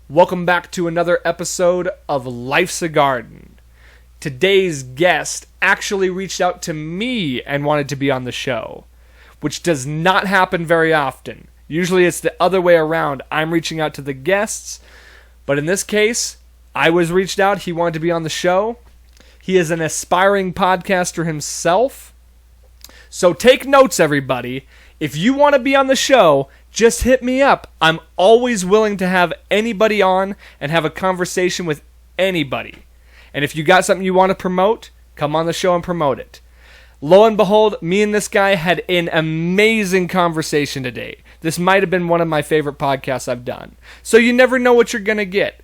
Welcome back to another episode of Life's a Garden. Today's guest actually reached out to me and wanted to be on the show, which does not happen very often. Usually it's the other way around. I'm reaching out to the guests, but in this case, I was reached out. He wanted to be on the show. He is an aspiring podcaster himself. So take notes, everybody. If you want to be on the show, just hit me up. I'm always willing to have anybody on and have a conversation with anybody. And if you got something you want to promote, come on the show and promote it. Lo and behold, me and this guy had an amazing conversation today. This might have been one of my favorite podcasts I've done. So you never know what you're going to get.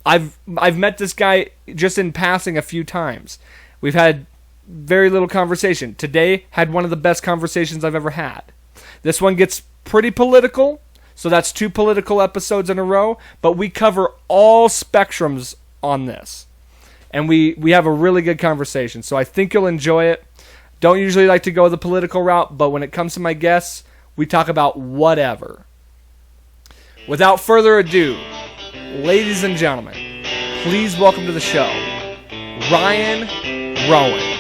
I've met this guy just in passing a few times. We've had very little conversation. Today had one of the best conversations I've ever had. This one gets pretty political, so that's 2 political episodes in a row, but we cover all spectrums on this. And we have a really good conversation, so I think you'll enjoy it. Don't usually like to go the political route, but when it comes to my guests, we talk about whatever. Without further ado, ladies and gentlemen, please welcome to the show, Ryan Rowan.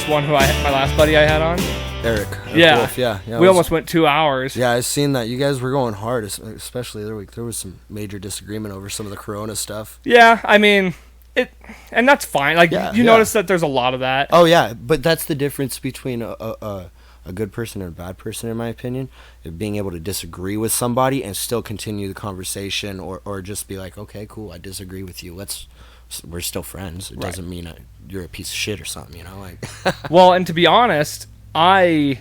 My last buddy I had on, Eric. Yeah. Wolf, yeah. We almost went 2 hours. Yeah, I've seen that. You guys were going hard, especially the other week. There was some major disagreement over some of the Corona stuff. Yeah, I mean, and that's fine. Like, you notice that there's a lot of that. Oh, yeah, but that's the difference between a good person and a bad person, in my opinion. Being able to disagree with somebody and still continue the conversation or just be like, okay, cool, I disagree with you. We're still friends. It doesn't mean you're a piece of shit or something, you know? Like. Well, and to be honest, I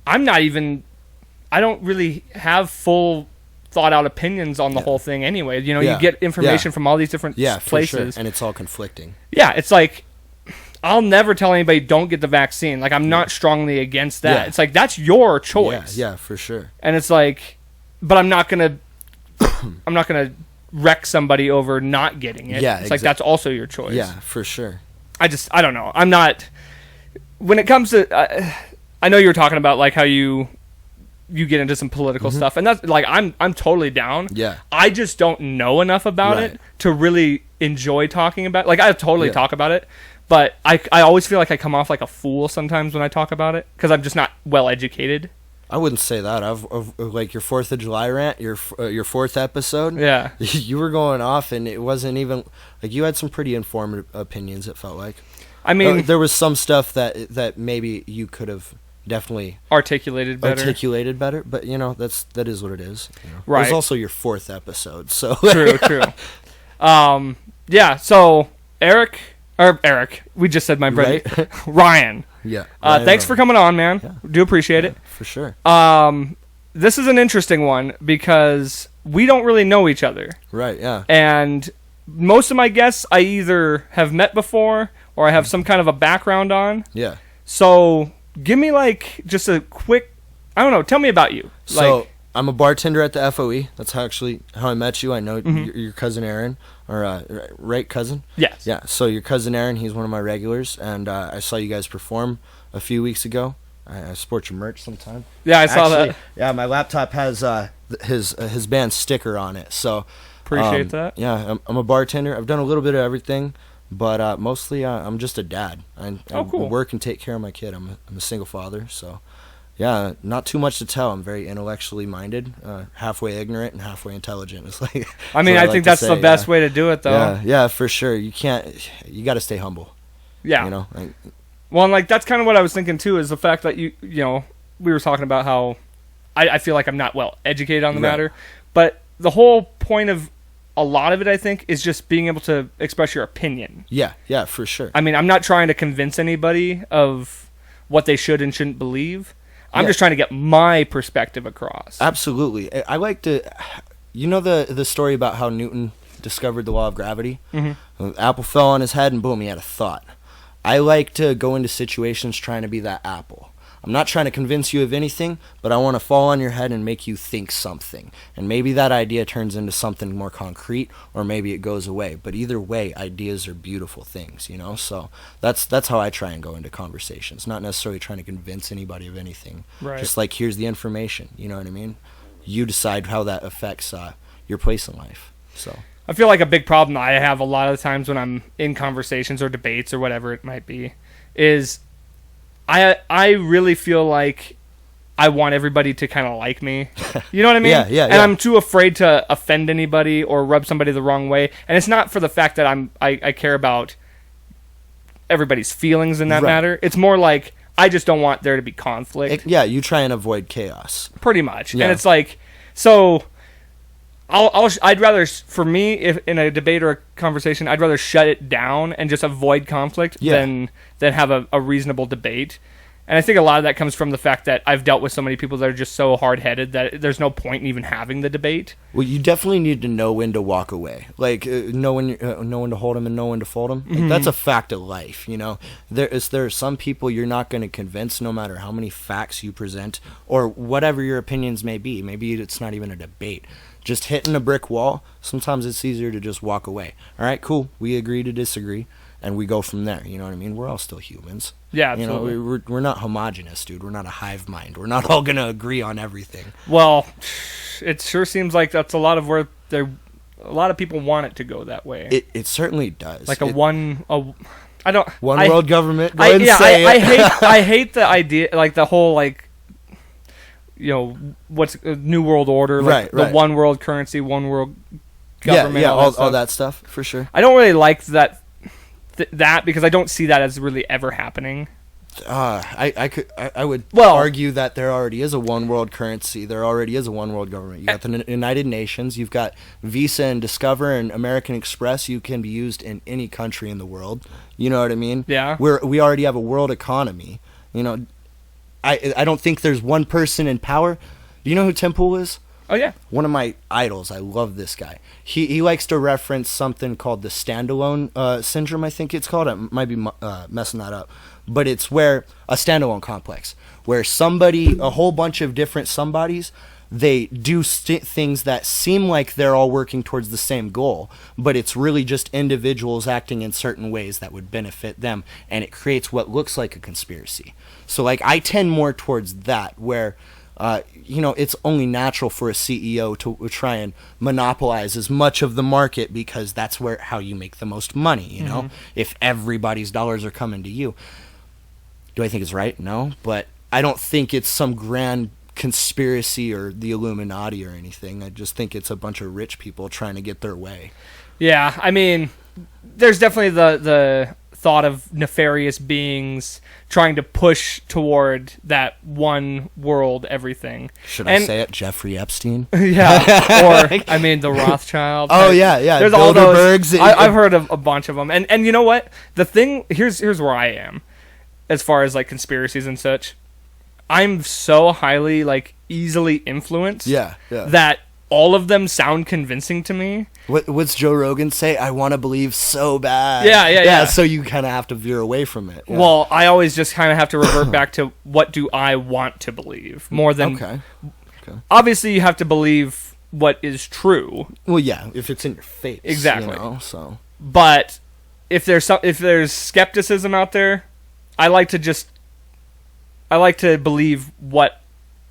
don't really have full thought out opinions on the whole thing anyway. You know, you get information from all these different places. For sure. And it's all conflicting. Yeah, it's like, I'll never tell anybody don't get the vaccine. Like, I'm not strongly against that. Yeah. It's like, that's your choice. Yeah, for sure. And it's like, but I'm not gonna wreck somebody over not getting it. Yeah, it's like, that's also your choice. Yeah, for sure. I don't know. I'm not, when it comes to, I know you were talking about like how you get into some political stuff, and that's like, I'm totally down. Yeah. I just don't know enough about it to really enjoy talking about it. Like, I totally talk about it, but I always feel like I come off like a fool sometimes when I talk about it, because I'm just not well educated. I wouldn't say that. I've like your 4th of July rant, your 4th episode. Yeah, you were going off, and it wasn't even like you had some pretty informative opinions. It felt like. I mean, there was some stuff that maybe you could have definitely articulated better. But you know, that is what it is. You know? Right. It was also your 4th episode, so true. Yeah. So Eric, we just said my brother, right? Ryan. Yeah. Thanks for coming on, man. Yeah. Do appreciate it. For sure. This is an interesting one because we don't really know each other. Right, yeah. And most of my guests I either have met before or I have some kind of a background on. Yeah. So give me like just a quick, I don't know, tell me about you. So I'm a bartender at the FOE. That's how I met you. I know your cousin Aaron, or right, cousin? Yes. Yeah, so your cousin Aaron, he's one of my regulars, and I saw you guys perform a few weeks ago. I sport your merch sometime. Yeah, I saw that. Yeah, my laptop has his band sticker on it, so appreciate that. Yeah, I'm a bartender. I've done a little bit of everything, but mostly I'm just a dad. I cool. work and take care of my kid. I'm a single father, so yeah, not too much to tell. I'm very intellectually minded, halfway ignorant and halfway intelligent. It's like, I mean, I think that's the best way to do it, though. Yeah, for sure. You got to stay humble. Yeah. You know. Well, and like that's kind of what I was thinking too, is the fact that you know, we were talking about how I feel like I'm not well educated on the matter, but the whole point of a lot of it, I think, is just being able to express your opinion. Yeah, for sure. I mean, I'm not trying to convince anybody of what they should and shouldn't believe. I'm just trying to get my perspective across. Absolutely. I like to, you know, the story about how Newton discovered the law of gravity? Mm-hmm. Apple fell on his head and boom, he had a thought. I like to go into situations trying to be that apple. I'm not trying to convince you of anything, but I want to fall on your head and make you think something. And maybe that idea turns into something more concrete, or maybe it goes away. But either way, ideas are beautiful things, you know? So that's how I try and go into conversations. Not necessarily trying to convince anybody of anything. Right. Just like, here's the information, you know what I mean? You decide how that affects your place in life. So I feel like a big problem I have a lot of the times when I'm in conversations or debates or whatever it might be is I really feel like I want everybody to kind of like me. You know what I mean? Yeah. And I'm too afraid to offend anybody or rub somebody the wrong way. And it's not for the fact that I care about everybody's feelings in that matter. It's more like I just don't want there to be conflict. You try and avoid chaos. Pretty much. Yeah. And it's like, so I'd rather, for me, if in a debate or a conversation, I'd rather shut it down and just avoid conflict than have a reasonable debate. And I think a lot of that comes from the fact that I've dealt with so many people that are just so hard-headed that there's no point in even having the debate. Well, you definitely need to know when to walk away. Like, know when to hold them and know when to fold them. Like, that's a fact of life, you know? There are some people you're not going to convince no matter how many facts you present or whatever your opinions may be. Maybe it's not even a debate. Just hitting a brick wall, sometimes it's easier to just walk away. All right, cool. We agree to disagree, and we go from there. You know what I mean? We're all still humans. Yeah, absolutely. You know, we're not homogenous, dude. We're not a hive mind. We're not all going to agree on everything. Well, it sure seems like that's a lot of where a lot of people want it to go that way. It certainly does. Like One world government. Go ahead and say it. I hate the idea, like the whole, like, you know, what's New World Order, like the one world currency, one world government. All that stuff, for sure. I don't really like that because I don't see that as really ever happening. I would argue that there already is a one world currency. There already is a one world government. You got the United Nations. You've got Visa and Discover and American Express. You can be used in any country in the world. You know what I mean? Yeah. We already have a world economy. You know, I don't think there's one person in power. Do you know who Tim Pool is? Oh, yeah. One of my idols. I love this guy. He likes to reference something called the standalone syndrome, I think it's called. I might be messing that up. But it's where a standalone complex, where a whole bunch of different somebodies, they do things that seem like they're all working towards the same goal, but it's really just individuals acting in certain ways that would benefit them, and it creates what looks like a conspiracy. So, like, I tend more towards that, where it's only natural for a CEO to try and monopolize as much of the market because that's how you make the most money, you know, if everybody's dollars are coming to you. Do I think it's right? No, but I don't think it's some grand conspiracy or the Illuminati or anything. I just think it's a bunch of rich people trying to get their way. Yeah, I mean, there's definitely the thought of nefarious beings trying to push toward that one world everything. Should I say it? Jeffrey Epstein? Yeah. Or, I mean, the Rothschild. Oh, yeah. There's all those. I've heard of a bunch of them. And you know what? The thing, here's where I am as far as, like, conspiracies and such. I'm so highly, like, easily influenced that all of them sound convincing to me. What's Joe Rogan say? I want to believe so bad. Yeah. So you kind of have to veer away from it. Yeah. Well, I always just kind of have to revert back to what do I want to believe more than. Okay. Obviously, you have to believe what is true. Well, yeah, if it's in your face. Exactly. You know, so. But if there's skepticism out there, I like to believe what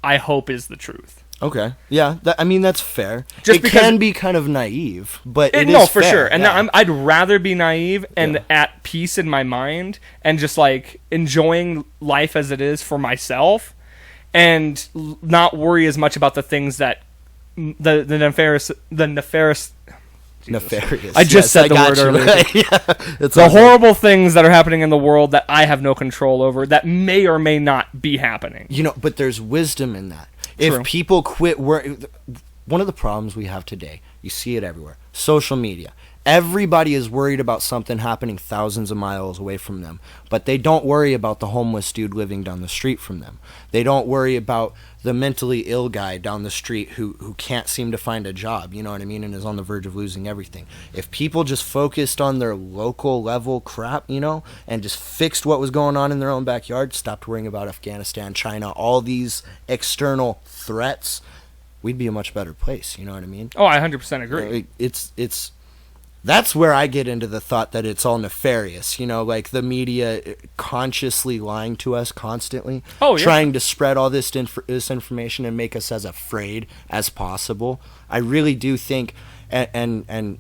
I hope is the truth. Okay. Yeah. That's fair. Just because can be kind of naive, but it no, is for fair. sure. And I'd rather be naive and at peace in my mind and just, like, enjoying life as it is for myself and not worry as much about the things that the nefarious. I just said the word earlier. It's the horrible things that are happening in the world that I have no control over that may or may not be happening. You know, but there's wisdom in that. True. If people quit work, one of the problems we have today, you see it everywhere. Social media. Everybody is worried about something happening thousands of miles away from them, but they don't worry about the homeless dude living down the street from them. They don't worry about the mentally ill guy down the street who can't seem to find a job, you know what I mean, and is on the verge of losing everything. If people just focused on their local level crap, you know, and just fixed what was going on in their own backyard, stopped worrying about Afghanistan, China, all these external threats, we'd be a much better place, you know what I mean? Oh, I 100% agree. It's that's where I get into the thought that it's all nefarious, you know, like the media consciously lying to us constantly, trying to spread all this information and make us as afraid as possible. I really do think, and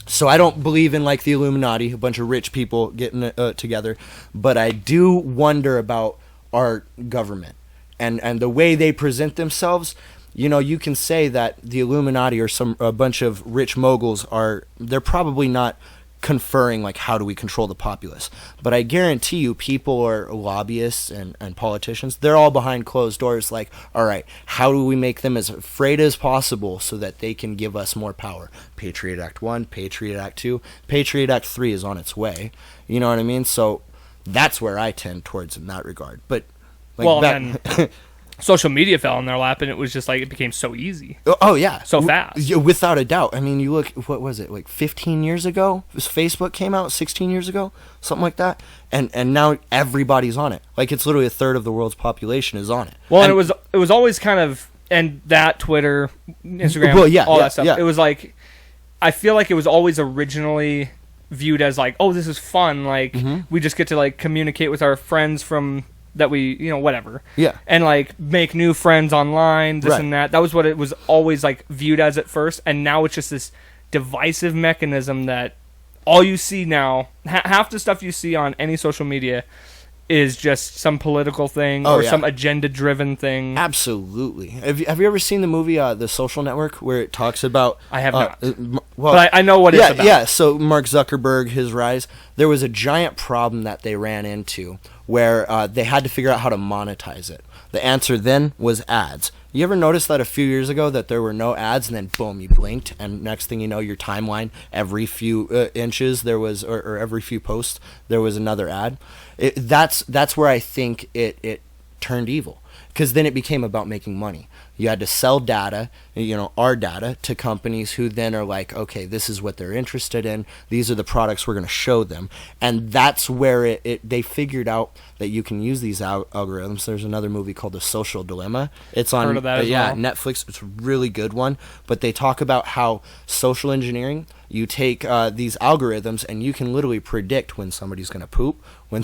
so I don't believe in like the Illuminati, a bunch of rich people getting together, but I do wonder about our government and the way they present themselves. You know, you can say that the Illuminati or a bunch of rich moguls they're probably not conferring like how do we control the populace. But I guarantee you people or lobbyists and politicians, they're all behind closed doors like, all right, how do we make them as afraid as possible so that they can give us more power? Patriot Act 1, Patriot Act 2, Patriot Act 3 is on its way. You know what I mean? So that's where I tend towards in that regard. But like social media fell in their lap, and it was just like it became so easy. Oh yeah, so fast. Without a doubt. I mean, you look. What was it? Like 15 years ago, Facebook came out. 16 years ago, something like that. And now everybody's on it. Like it's literally a third of the world's population is on it. Well, and it was always kind of that Twitter, Instagram, all that stuff. Yeah. It was like I feel like it was always originally viewed as like, oh, this is fun. Like we just get to like communicate with our friends from. That we, you know, whatever. Yeah. And, like, make new friends online, this and that. That was what it was always, like, viewed as at first. And now it's just this divisive mechanism that all you see now, half the stuff you see on any social media is just some political thing some agenda-driven thing. Absolutely. Have you ever seen the movie The Social Network where it talks about... I have not. But I know what it's about. Yeah, so Mark Zuckerberg, his rise, there was a giant problem that they ran into where they had to figure out how to monetize it. The answer then was ads. You ever notice that a few years ago that there were no ads and then boom, you blinked and next thing you know, your timeline, every few inches there was, or every few posts, there was another ad. That's where I think it turned evil. Because then it became about making money. You had to sell data, you know, our data, to companies who then are like, okay, this is what they're interested in. These are the products we're going to show them. And that's where they figured out that you can use these algorithms. There's another movie called The Social Dilemma. It's on Heard of that as well. Netflix. It's a really good one. But they talk about how social engineering, you take these algorithms and you can literally predict when somebody's going to poop, when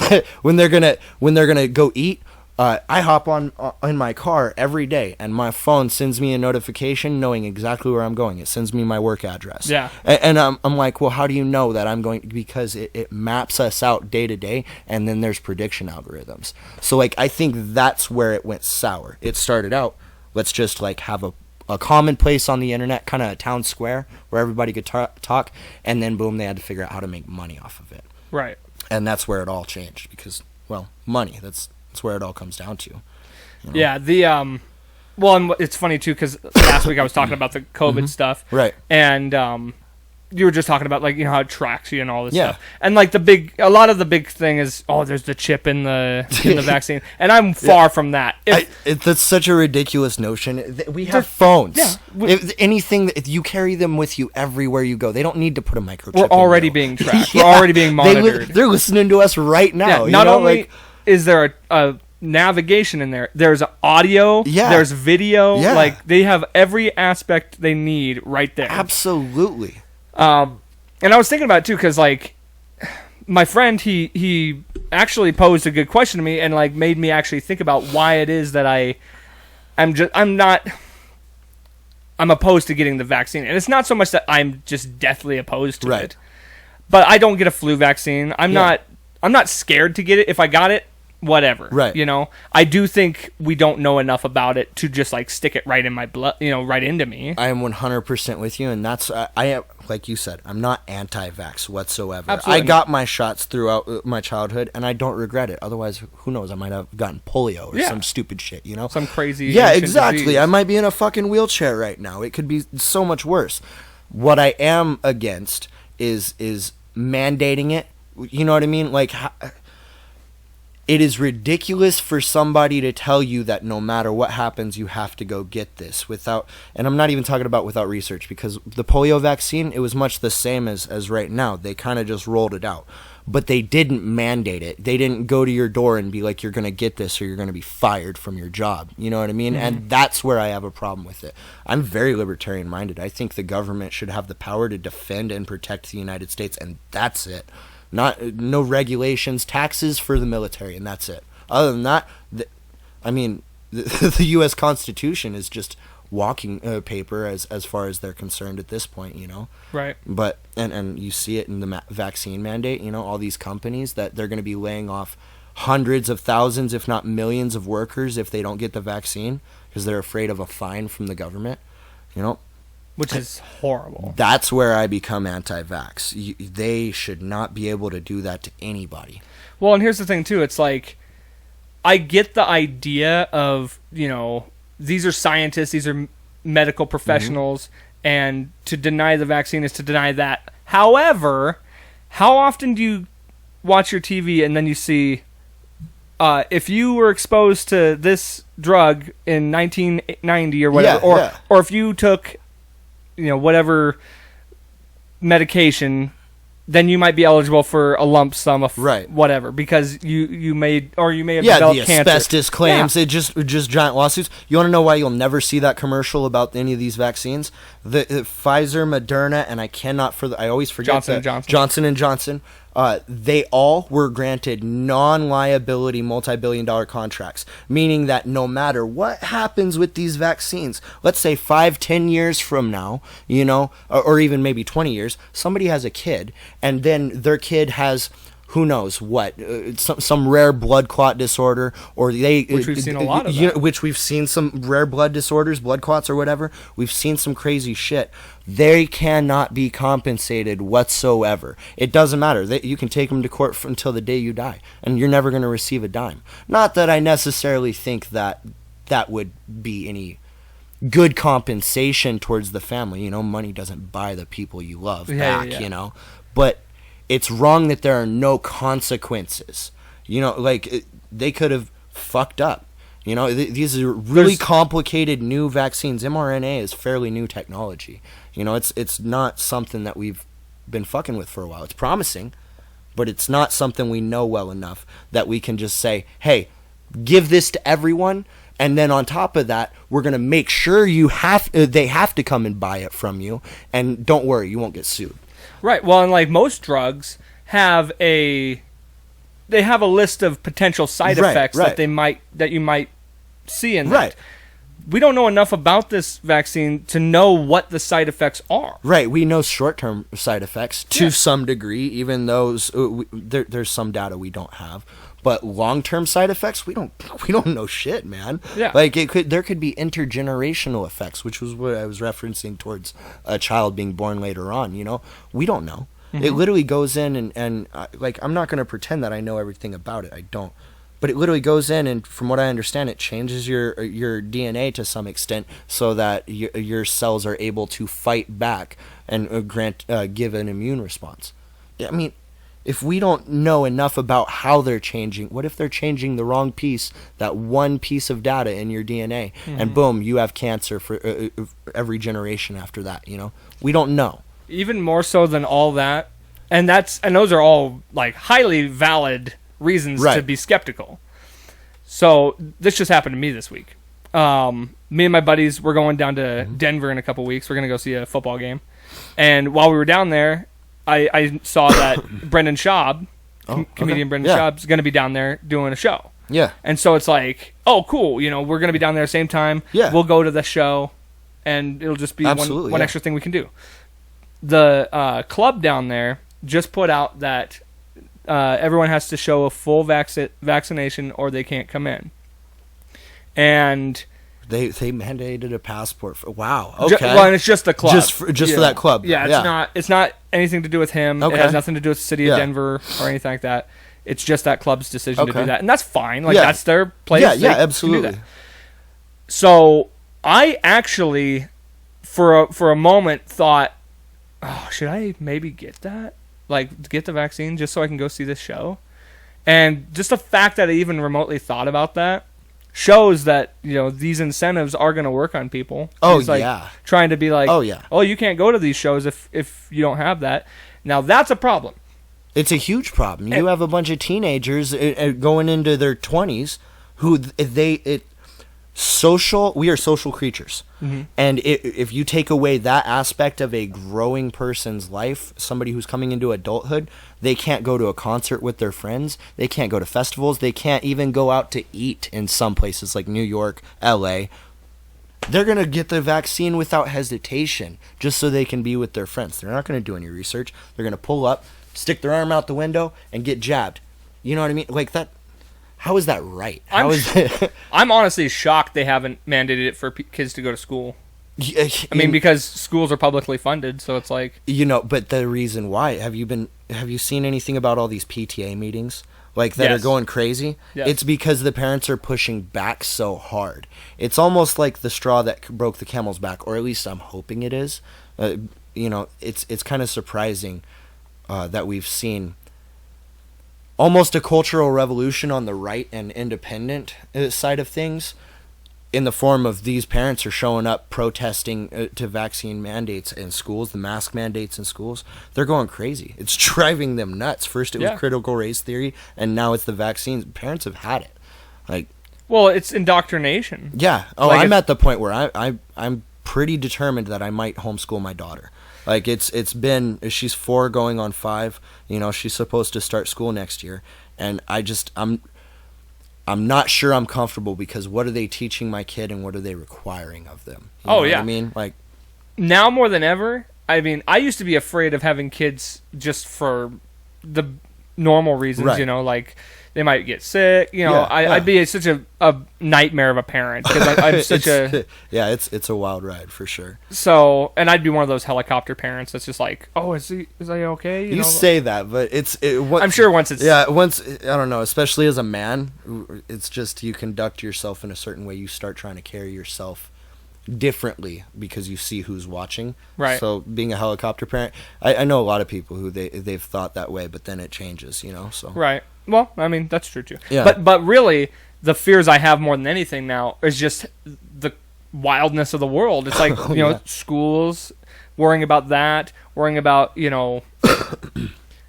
they're going to go eat. I hop on in my car every day, and my phone sends me a notification knowing exactly where I'm going. It sends me my work address. Yeah. And I'm like, well, how do you know that I'm going? Because it maps us out day to day, and then there's prediction algorithms. So, like, I think that's where it went sour. It started out, let's just, like, have a common place on the internet, kind of a town square, where everybody could talk, and then, boom, they had to figure out how to make money off of it. Right. And that's where it all changed, because, well, money, that's where it all comes down to. You know? Yeah, well, and it's funny too because last week I was talking about the COVID stuff, right? And you were just talking about like, you know, how it tracks you and all this stuff, and like a lot of the big thing is, oh, there's the chip in the vaccine, and I'm far from that. That's such a ridiculous notion. We have phones. Yeah, if you carry them with you everywhere you go, they don't need to put a microchip. We're already being tracked. We're already being monitored. They're listening to us right now. Yeah, not only is there a navigation in there, there's audio, there's video, like they have every aspect they need right there. Absolutely. And I was thinking about it too, because like my friend, he actually posed a good question to me and like made me actually think about why it is that I'm opposed to getting the vaccine. And it's not so much that I'm just deathly opposed to it, but I don't get a flu vaccine. I'm not scared to get it. If I got it, whatever. Right. You know, I do think we don't know enough about it to just like stick it right in my blood, you know, right into me. I am 100% with you. And that's, I am, like you said, I'm not anti-vax whatsoever. Absolutely. I got my shots throughout my childhood and I don't regret it. Otherwise, who knows? I might have gotten polio or some stupid shit, you know? Some crazy. Yeah, exactly. Disease. I might be in a fucking wheelchair right now. It could be so much worse. What I am against is mandating it. You know what I mean? Like, it is ridiculous for somebody to tell you that no matter what happens, you have to go get this without, and I'm not even talking about without research, because the polio vaccine, it was much the same as right now. They kind of just rolled it out, but they didn't mandate it. They didn't go to your door and be like, you're going to get this or you're going to be fired from your job. You know what I mean? Mm-hmm. And that's where I have a problem with it. I'm very libertarian minded. I think the government should have the power to defend and protect the United States, and that's it. No regulations, taxes for the military, and that's it. Other than that, the U.S. Constitution is just walking paper as far as they're concerned at this point, you know. Right. But and you see it in the vaccine mandate. You know, all these companies that they're going to be laying off hundreds of thousands, if not millions, of workers if they don't get the vaccine because they're afraid of a fine from the government. You know. Which is horrible. That's where I become anti-vax. They should not be able to do that to anybody. Well, and here's the thing, too. It's like, I get the idea of, you know, these are scientists, these are medical professionals, and to deny the vaccine is to deny that. However, how often do you watch your TV and then you see, if you were exposed to this drug in 1990 or whatever, or if you took, you know, whatever medication, then you might be eligible for a lump sum of whatever, because you may have developed cancer. Yeah, the asbestos claims, it just giant lawsuits. You want to know why you'll never see that commercial about any of these vaccines? The Pfizer, Moderna, and I always forget Johnson & Johnson. They all were granted non-liability multi-billion-dollar contracts, meaning that no matter what happens with these vaccines, let's say 5-10 years from now, you know, or even maybe 20 years, somebody has a kid, and then their kid has, who knows what, some rare blood clot disorder, or which we've seen a lot of that. Which we've seen some rare blood disorders, blood clots or whatever. We've seen some crazy shit. They cannot be compensated whatsoever. It doesn't matter. You can take them to court until the day you die, and you're never going to receive a dime. Not that I necessarily think that would be any good compensation towards the family. You know, money doesn't buy the people you love back, you know. But it's wrong that there are no consequences. You know, like, they could have fucked up. You know, these are really complicated new vaccines. mRNA is fairly new technology. You know, it's not something that we've been fucking with for a while. It's promising, but it's not something we know well enough that we can just say, hey, give this to everyone, and then on top of that, we're going to make sure they have to come and buy it from you, and don't worry, you won't get sued. Right. Well, and like most drugs have a list of potential side effects that you might see in that. Right. We don't know enough about this vaccine to know what the side effects are. Right. We know short-term side effects to some degree, even those there's some data we don't have. But long-term side effects, we don't know shit, man. Yeah. Like, there could be intergenerational effects, which was what I was referencing towards a child being born later on. You know, we don't know. Mm-hmm. It literally goes in and like, I'm not going to pretend that I know everything about it. I don't. But it literally goes in, and from what I understand, it changes your DNA to some extent so that your cells are able to fight back and give an immune response. I mean, if we don't know enough about how they're changing, what if they're changing the wrong piece, that one piece of data in your DNA, and boom, you have cancer for every generation after that, you know? We don't know. Even more so than all that, and those are all like highly valid reasons to be skeptical. So this just happened to me this week. Me and my buddies, we're going down to Denver in a couple weeks. We're going to go see a football game. And while we were down there, I saw that Brendan Schaub, comedian Brendan Schaub, is going to be down there doing a show. Yeah. And so it's like, oh, cool. You know, we're going to be down there at the same time. Yeah. We'll go to the show, and it'll just be one extra thing we can do. The club down there just put out that everyone has to show a full vaccination or they can't come in. And they mandated a passport for, wow. Okay. And it's just the club. Just for that club. Yeah, it's not anything to do with him. Okay. It has nothing to do with the city of Denver or anything like that. It's just that club's decision to do that. And that's fine. Like, that's their place. Yeah, absolutely. So I actually, for a moment, thought, oh, should I maybe get that? Like, get the vaccine just so I can go see this show? And just the fact that I even remotely thought about that shows that, these incentives are going to work on people. Oh, It's like yeah. trying to be like, Oh, yeah. oh, you can't go to these shows if you don't have that. Now, that's a problem. It's a huge problem. You have a bunch of teenagers going into their 20s who we are social creatures. Mm-hmm. And if you take away that aspect of a growing person's life, somebody who's coming into adulthood, they can't go to a concert with their friends. They can't go to festivals. They can't even go out to eat in some places like New York, LA. They're going to get the vaccine without hesitation just so they can be with their friends. They're not going to do any research. They're going to pull up, stick their arm out the window, and get jabbed. You know what I mean? Like that. How is that right? I'm honestly shocked they haven't mandated it for kids to go to school. I mean, because schools are publicly funded, so it's like... but the reason why, have you seen anything about all these PTA meetings? Like, that Yes. are going crazy? Yes. It's because the parents are pushing back so hard. It's almost like the straw that broke the camel's back, or at least I'm hoping it is. It's kind of surprising that we've seen almost a cultural revolution on the right and independent side of things, in the form of these parents are showing up protesting to vaccine mandates in schools, the mask mandates in schools. They're going crazy. It's driving them nuts. First it was critical race theory, and now it's the vaccines. Parents have had it. Well, it's indoctrination. Yeah. Oh, I'm at the point where I'm pretty determined that I might homeschool my daughter. Like, it's been, she's 4 going on 5, she's supposed to start school next year, and I'm not sure I'm comfortable, because what are they teaching my kid and what are they requiring of them? You know what I mean? Like, now more than ever, I mean, I used to be afraid of having kids just for the normal reasons, right. Like they might get sick, I'd be such a nightmare of a parent, because I'm such a... Yeah, it's a wild ride, for sure. So, and I'd be one of those helicopter parents that's just like, oh, is he okay? You say that, but I'm sure once it's... Yeah, I don't know, especially as a man, it's just you conduct yourself in a certain way. You start trying to carry yourself differently because you see who's watching. Right. So being a helicopter parent, I know a lot of people who they've thought that way, but then it changes, so. Right. Well, I mean, that's true too. Yeah. But really, the fears I have more than anything now is just the wildness of the world. It's like, schools, worrying about that, worrying about,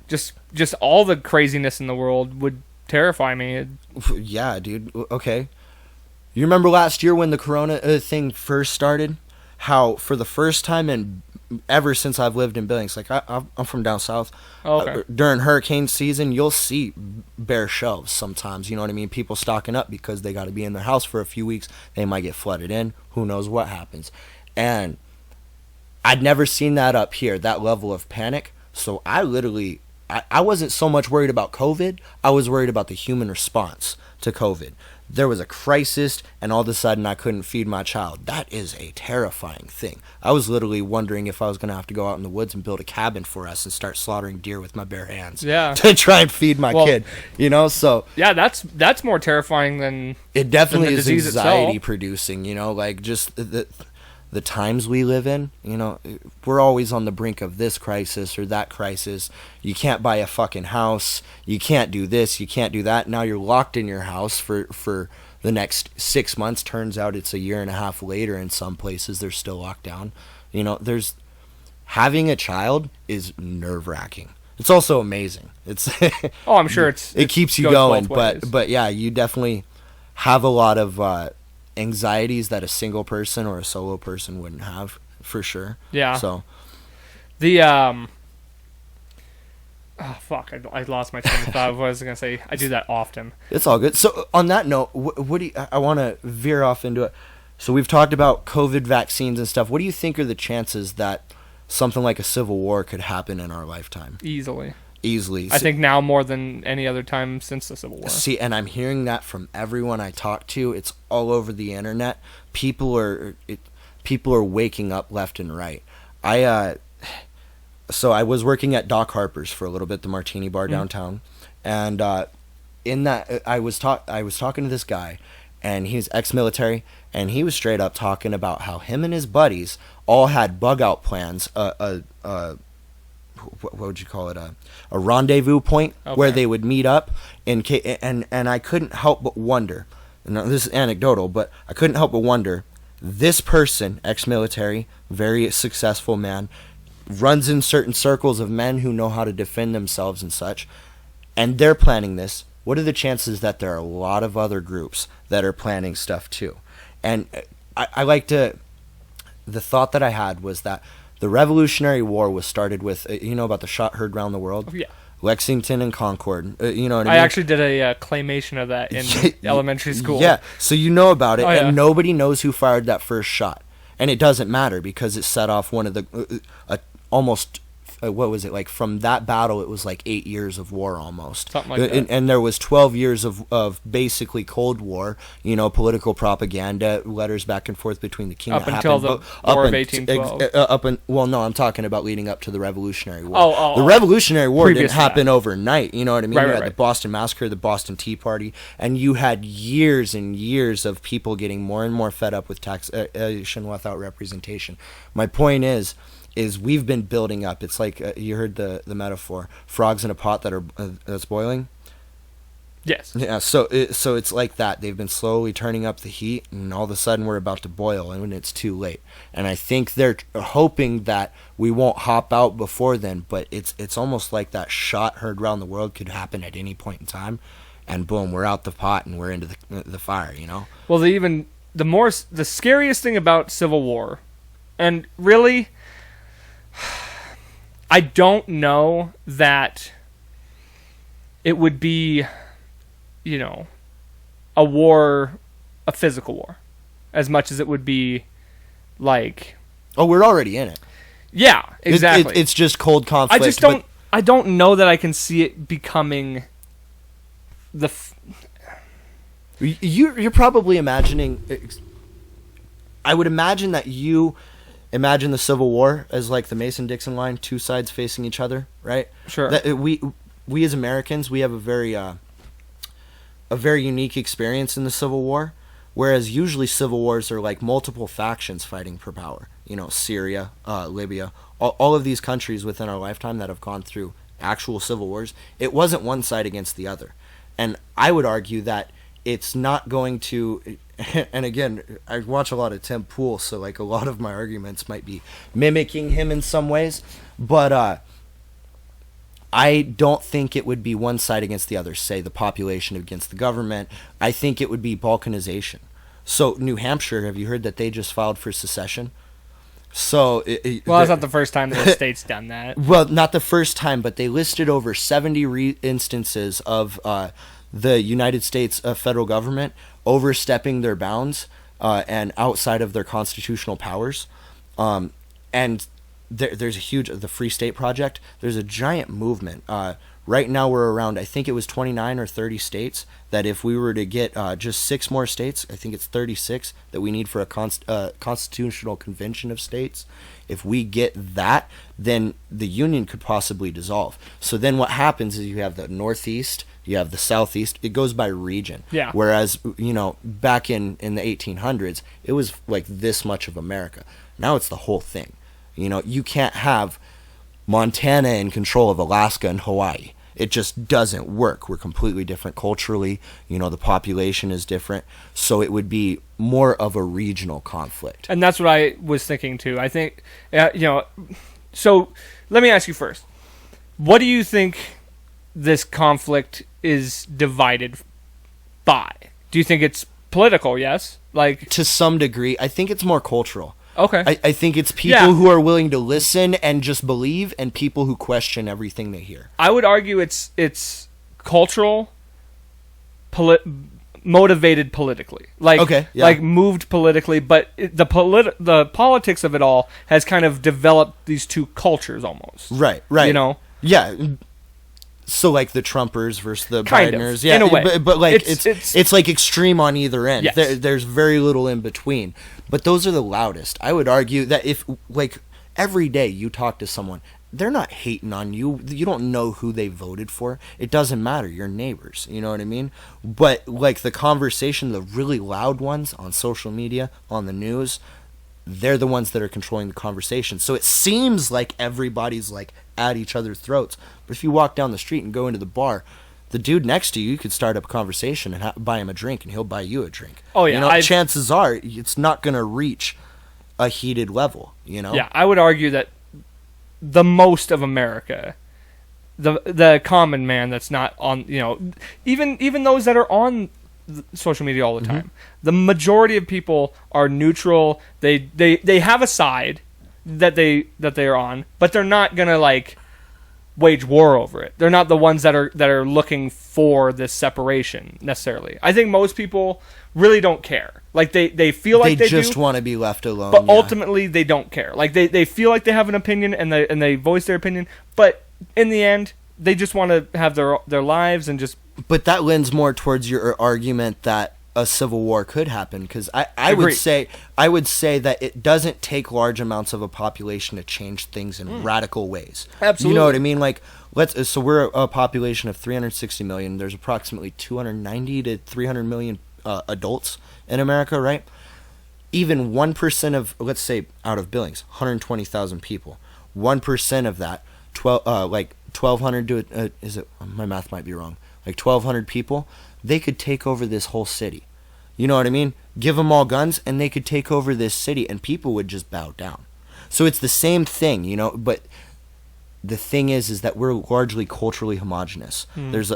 just all the craziness in the world would terrify me. Yeah, dude. Okay. You remember last year when the corona thing first started? How for the first time in ever since I've lived in Billings, like I'm from down south. Oh, okay. During hurricane season, you'll see bare shelves sometimes. You know what I mean? People stocking up because they got to be in their house for a few weeks. They might get flooded in. Who knows what happens? And I'd never seen that up here, that level of panic. So I wasn't so much worried about COVID. I was worried about the human response to COVID. There was a crisis, and all of a sudden I couldn't feed my child. That is a terrifying thing. I was literally wondering if I was going to have to go out in the woods and build a cabin for us and start slaughtering deer with my bare hands. Yeah. To try and feed my kid, so. Yeah, that's more terrifying than it definitely than the is disease anxiety itself. producing, like just the times we live in, we're always on the brink of this crisis or that crisis. You can't buy a fucking house. You can't do this. You can't do that. Now you're locked in your house for the next 6 months. Turns out it's a year and a half later in some places. They're still locked down. Having a child is nerve-wracking. It's also amazing. It's Oh, I'm sure it keeps you going, but yeah, you definitely have a lot of anxieties that a single person or a solo person wouldn't have, for sure. Yeah. So the oh fuck, I lost my train of thought. What was I gonna say? I do that often. It's all good. So on that note, what do you, I want to veer off into it. So we've talked about COVID vaccines and stuff. What do you think are the chances that something like a civil war could happen in our lifetime? Easily. I think now more than any other time since the Civil War. See, and I'm hearing that from everyone I talk to. It's all over the internet. People are waking up left and right. So I was working at Doc Harper's for a little bit, the Martini Bar downtown, and in that I was talking to this guy, and he's ex-military, and he was straight up talking about how him and his buddies all had bug out plans, what would you call it, a rendezvous point where they would meet up, and I couldn't help but wonder. Now, this is anecdotal, but I couldn't help but wonder. This person, ex-military, very successful man, runs in certain circles of men who know how to defend themselves and such, and they're planning this. What are the chances that there are a lot of other groups that are planning stuff too? And I like to, the thought that I had was that the Revolutionary War was started with, you know about the shot heard round the world? Yeah. Lexington and Concord. You know what I I mean? actually did a claymation of that in elementary school. Yeah, so you know about it, Oh, yeah. and nobody knows who fired that first shot. And it doesn't matter because it set off one of the, almost, what was it, like from that battle, it was like 8 years of war almost. Something like that. And there was 12 years of basically Cold War, you know, political propaganda, letters back and forth between the king. Up until the War of 1812. Well, no, I'm talking about leading up to the Revolutionary War. Oh, the Revolutionary War previous didn't happen overnight, you know what I mean? Right, You right, had the right. Boston Massacre, the Boston Tea Party, and you had years and years of people getting more and more fed up with taxation without representation. My point is we've been building up. It's like you heard the metaphor: frogs in a pot that's boiling. Yes. Yeah. So it's like that. They've been slowly turning up the heat, and all of a sudden we're about to boil, and it's too late. And I think they're hoping that we won't hop out before then. But it's almost like that shot heard around the world could happen at any point in time, and boom, we're out the pot and we're into the fire. You know. Well, the scariest thing about Civil War, and really, I don't know that it would be, you know, a physical war, as much as it would be like... Oh, we're already in it. Yeah, exactly. It's just cold conflict. I don't know that I can see it becoming You're probably imagining... I would imagine that you... Imagine the Civil War as like the Mason-Dixon line, two sides facing each other, right? Sure. That we as Americans, we have a very unique experience in the Civil War, whereas usually Civil Wars are like multiple factions fighting for power. You know, Syria, Libya, all of these countries within our lifetime that have gone through actual civil wars. It wasn't one side against the other, and I would argue that it's not going to. And again, I watch a lot of Tim Pool, so like a lot of my arguments might be mimicking him in some ways, but I don't think it would be one side against the other, say the population against the government. I think it would be balkanization. So New Hampshire, have you heard that they just filed for secession? So well, that's not the first time that the state's done that. Well, not the first time, but they listed over 70 instances of the United States federal government overstepping their bounds and outside of their constitutional powers. And there's a huge, the Free State Project, there's a giant movement. Right now we're around, I think it was 29 or 30 states, that if we were to get just 6 more states, I think it's 36, that we need for a constitutional convention of states. If we get that, then the union could possibly dissolve. So then what happens is you have the Northeast, you have the Southeast. It goes by region. Yeah. Whereas, you know, back in the 1800s, it was like this much of America. Now it's the whole thing. You know, you can't have Montana in control of Alaska and Hawaii. It just doesn't work. We're completely different culturally. You know, the population is different. So it would be more of a regional conflict. And that's what I was thinking too. I think, you know, so let me ask you first. What do you think this conflict is divided by? Do you think it's political? Yes? Like, to some degree. I think it's more cultural. Okay. I think it's people who are willing to listen and just believe, and people who question everything they hear. I would argue it's cultural, motivated politically. Like, okay, yeah. Like moved politically, but the politics of it all has kind of developed these two cultures almost. Right. You know? Yeah. So like the Trumpers versus the kind Bideners. of, Yeah, in a way. But like it's like extreme on either end. Yes. There's very little in between. But those are the loudest. I would argue that if like every day you talk to someone, they're not hating on you. You don't know who they voted for. It doesn't matter. You're neighbors. You know what I mean? But like the conversation, the really loud ones on social media, on the news, they're the ones that are controlling the conversation. So it seems like everybody's like at each other's throats. But if you walk down the street and go into the bar, the dude next to you could start up a conversation and buy him a drink, and he'll buy you a drink. Oh yeah, you know, chances are it's not going to reach a heated level. You know. Yeah, I would argue that the most of America, the common man that's not on, you know, even those that are on social media all the time, the majority of people are neutral. They have a side that they are on, but they're not gonna like wage war over it. They're not the ones that are looking for this separation necessarily. I think most people really don't care. Like they feel like they just do, want to be left alone. but ultimately they don't care. Like they feel like they have an opinion and they voice their opinion, but in the end they just want to have their lives and just. But that lends more towards your argument that a civil war could happen, because I would say that it doesn't take large amounts of a population to change things in radical ways. Absolutely. You know what I mean? Like so we're a population of 360 million. There's approximately 290 to 300 million adults in America, right? Even 1% of, let's say, out of Billings, 120,000 people. 1% of that, 1,200 to is it? My math might be wrong. Like 1,200 people, they could take over this whole city. You know what I mean? Give them all guns, and they could take over this city, and people would just bow down. So it's the same thing, you know. But the thing is that we're largely culturally homogenous. There's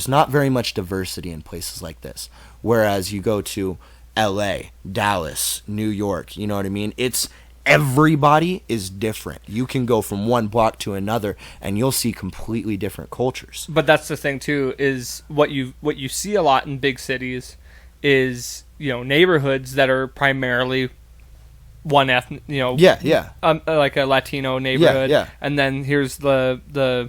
not very much diversity in places like this. Whereas you go to L.A., Dallas, New York, you know what I mean? Everybody is different. You can go from one block to another, and you'll see completely different cultures. But that's the thing too, is what you see a lot in big cities is, you know, neighborhoods that are primarily one ethnic, you know, like a Latino neighborhood, and then here's the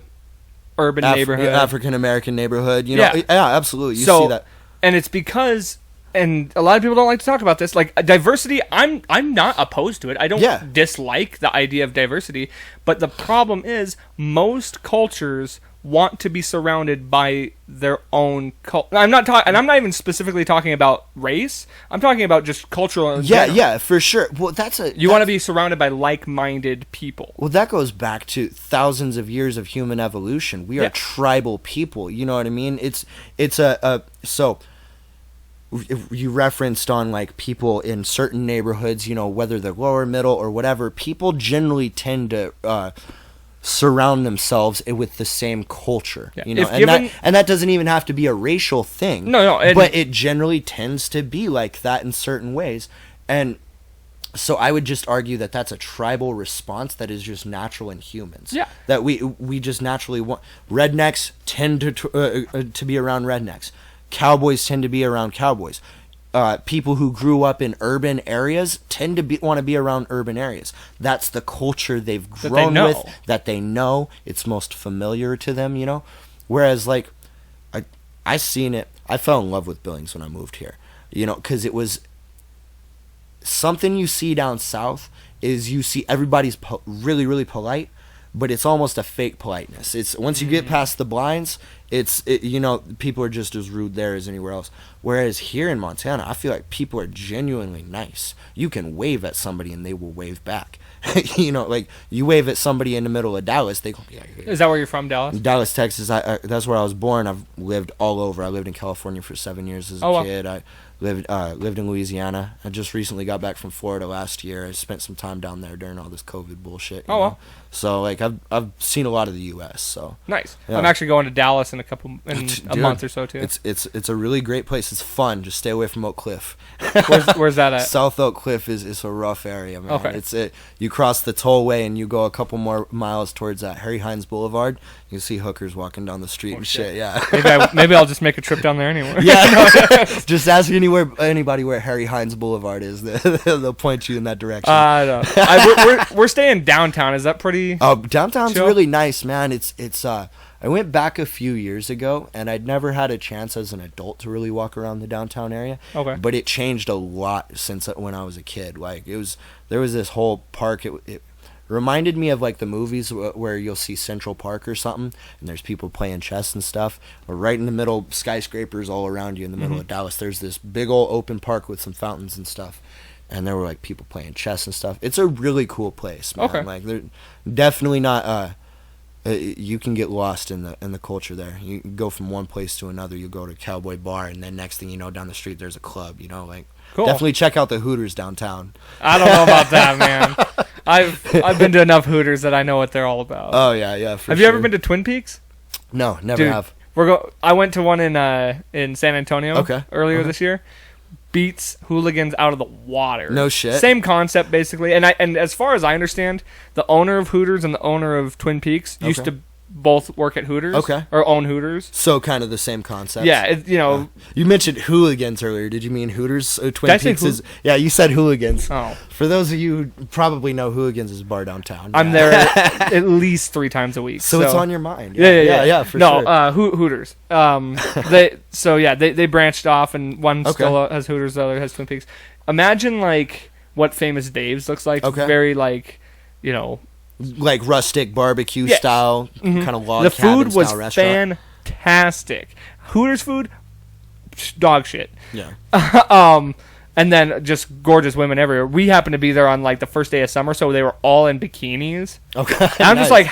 urban neighborhood, African American neighborhood. You know, absolutely. You see that, and it's because. And a lot of people don't like to talk about this. Like diversity, I'm not opposed to it. I don't dislike the idea of diversity. But the problem is most cultures want to be surrounded by their own culture. I'm not even specifically talking about race. I'm talking about just cultural. Yeah, for sure. Well, you want to be surrounded by like-minded people. Well, that goes back to thousands of years of human evolution. We are tribal people. You know what I mean? So. You referenced on like people in certain neighborhoods, you know, whether they're lower, middle, or whatever, people generally tend to surround themselves with the same culture, you know, and that doesn't even have to be a racial thing. No, but it generally tends to be like that in certain ways. And so I would just argue that that's a tribal response that is just natural in humans. Yeah. That we just naturally want. Rednecks tend to be around rednecks. Cowboys tend to be around cowboys. People who grew up in urban areas tend to want to be around urban areas. That's the culture they've grown with, that they know. It's most familiar to them, you know. Whereas, like, I seen it. I fell in love with Billings when I moved here, you know, because it was something you see down south is you see everybody's really, really polite, but it's almost a fake politeness. It's once you get past the blinds, you know, people are just as rude there as anywhere else. Whereas here in Montana, I feel like people are genuinely nice. You can wave at somebody and they will wave back. You know, like you wave at somebody in the middle of Dallas, they go, yeah. Is that where you're from, Dallas? Dallas, Texas. That's where I was born. I've lived all over. I lived in California for 7 years as a kid. I lived in Louisiana. I just recently got back from Florida last year. I spent some time down there during all this COVID bullshit. You know? So like I've seen a lot of the U.S. So nice. Yeah. I'm actually going to Dallas in a month or so too. It's a really great place. It's fun. Just stay away from Oak Cliff. Where's that at? South Oak Cliff is a rough area, man. Okay. You cross the tollway and you go a couple more miles towards Harry Hines Boulevard. You see hookers walking down the street and shit. Yeah. Maybe I'll just make a trip down there anyway. Yeah. Just ask anybody where Harry Hines Boulevard is. They'll point you in that direction. I know. We're staying downtown. Is that pretty? Oh, downtown's chill? Really nice, man. It's I went back a few years ago, and I'd never had a chance as an adult to really walk around the downtown area. Okay. But it changed a lot since when I was a kid. Like there was this whole park. It reminded me of like the movies where you'll see Central Park or something, and there's people playing chess and stuff. Or right in the middle, skyscrapers all around you in the middle of Dallas. There's this big old open park with some fountains and stuff. and there were like people playing chess and stuff. It's a really cool place, man. Okay. Like they're definitely not. You can get lost in the culture there. You can go from one place to another. You go to a cowboy bar, and then next thing you know, down the street there's a club. You know, like Cool. definitely check out the Hooters downtown. I don't know about that, man. I've been to enough Hooters that I know what they're all about. Oh yeah. Have you ever been to Twin Peaks? No, never Dude, have. I went to one in San Antonio earlier this year. Beats hooligans out of the water. No shit. Same concept basically. And as far as I understand, the owner of Hooters and the owner of Twin Peaks used to both work at Hooters. Okay. Or own Hooters. So kind of the same concept. Yeah, You mentioned hooligans earlier. Did you mean Hooters? Twin Did I say Peaks is. Yeah, you said hooligans. Oh. For those of you who probably know, hooligans is a bar downtown. I'm there at least 3 times a week. So it's on your mind. Yeah, for sure. No, Hooters. They branched off, and one still has Hooters, the other has Twin Peaks. Imagine like what Famous Dave's looks like. Okay. Very like, like rustic barbecue style, kind of log the cabin food was style restaurant. fantastic. Hooters food, dog shit. Yeah. And then just gorgeous women everywhere. We happened to be there on like the first day of summer, so they were all in bikinis. Okay. And I'm just like,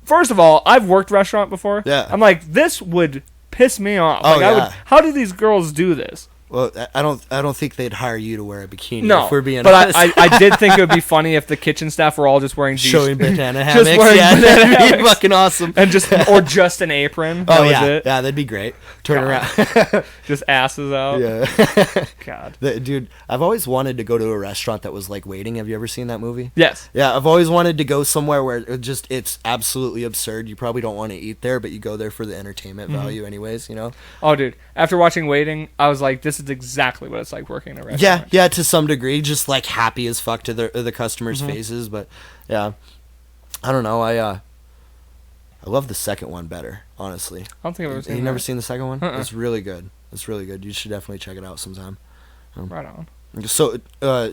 first of all, I've worked restaurant before. Yeah. I'm like, this would piss me off. Oh, like, how do these girls do this? Well, I don't think they'd hire you to wear a bikini. No, if we're being but honest. I did think it would be funny if the kitchen staff were all just wearing showing banana just hammocks. wearing Yeah, banana that'd be hammocks. fucking awesome. and just an apron. That Oh was yeah, it. yeah, that'd be great. Turn God. around. Just asses out. Yeah. God. Dude, I've always wanted to go to a restaurant that was like waiting. Have you ever seen that movie? Yes. Yeah, I've always wanted to go somewhere where it's absolutely absurd. You probably don't want to eat there, but you go there for the entertainment value anyways, you know? Oh, dude. After watching Waiting, I was like, this is exactly what it's like working in a restaurant. Yeah, to some degree, just like happy as fuck to the customers' faces, but yeah, I don't know. I love the second one better, honestly. I don't think I've ever seen You that. never seen the second one? Uh-uh. It's really good. It's really good. You should definitely check it out sometime. Right on. So,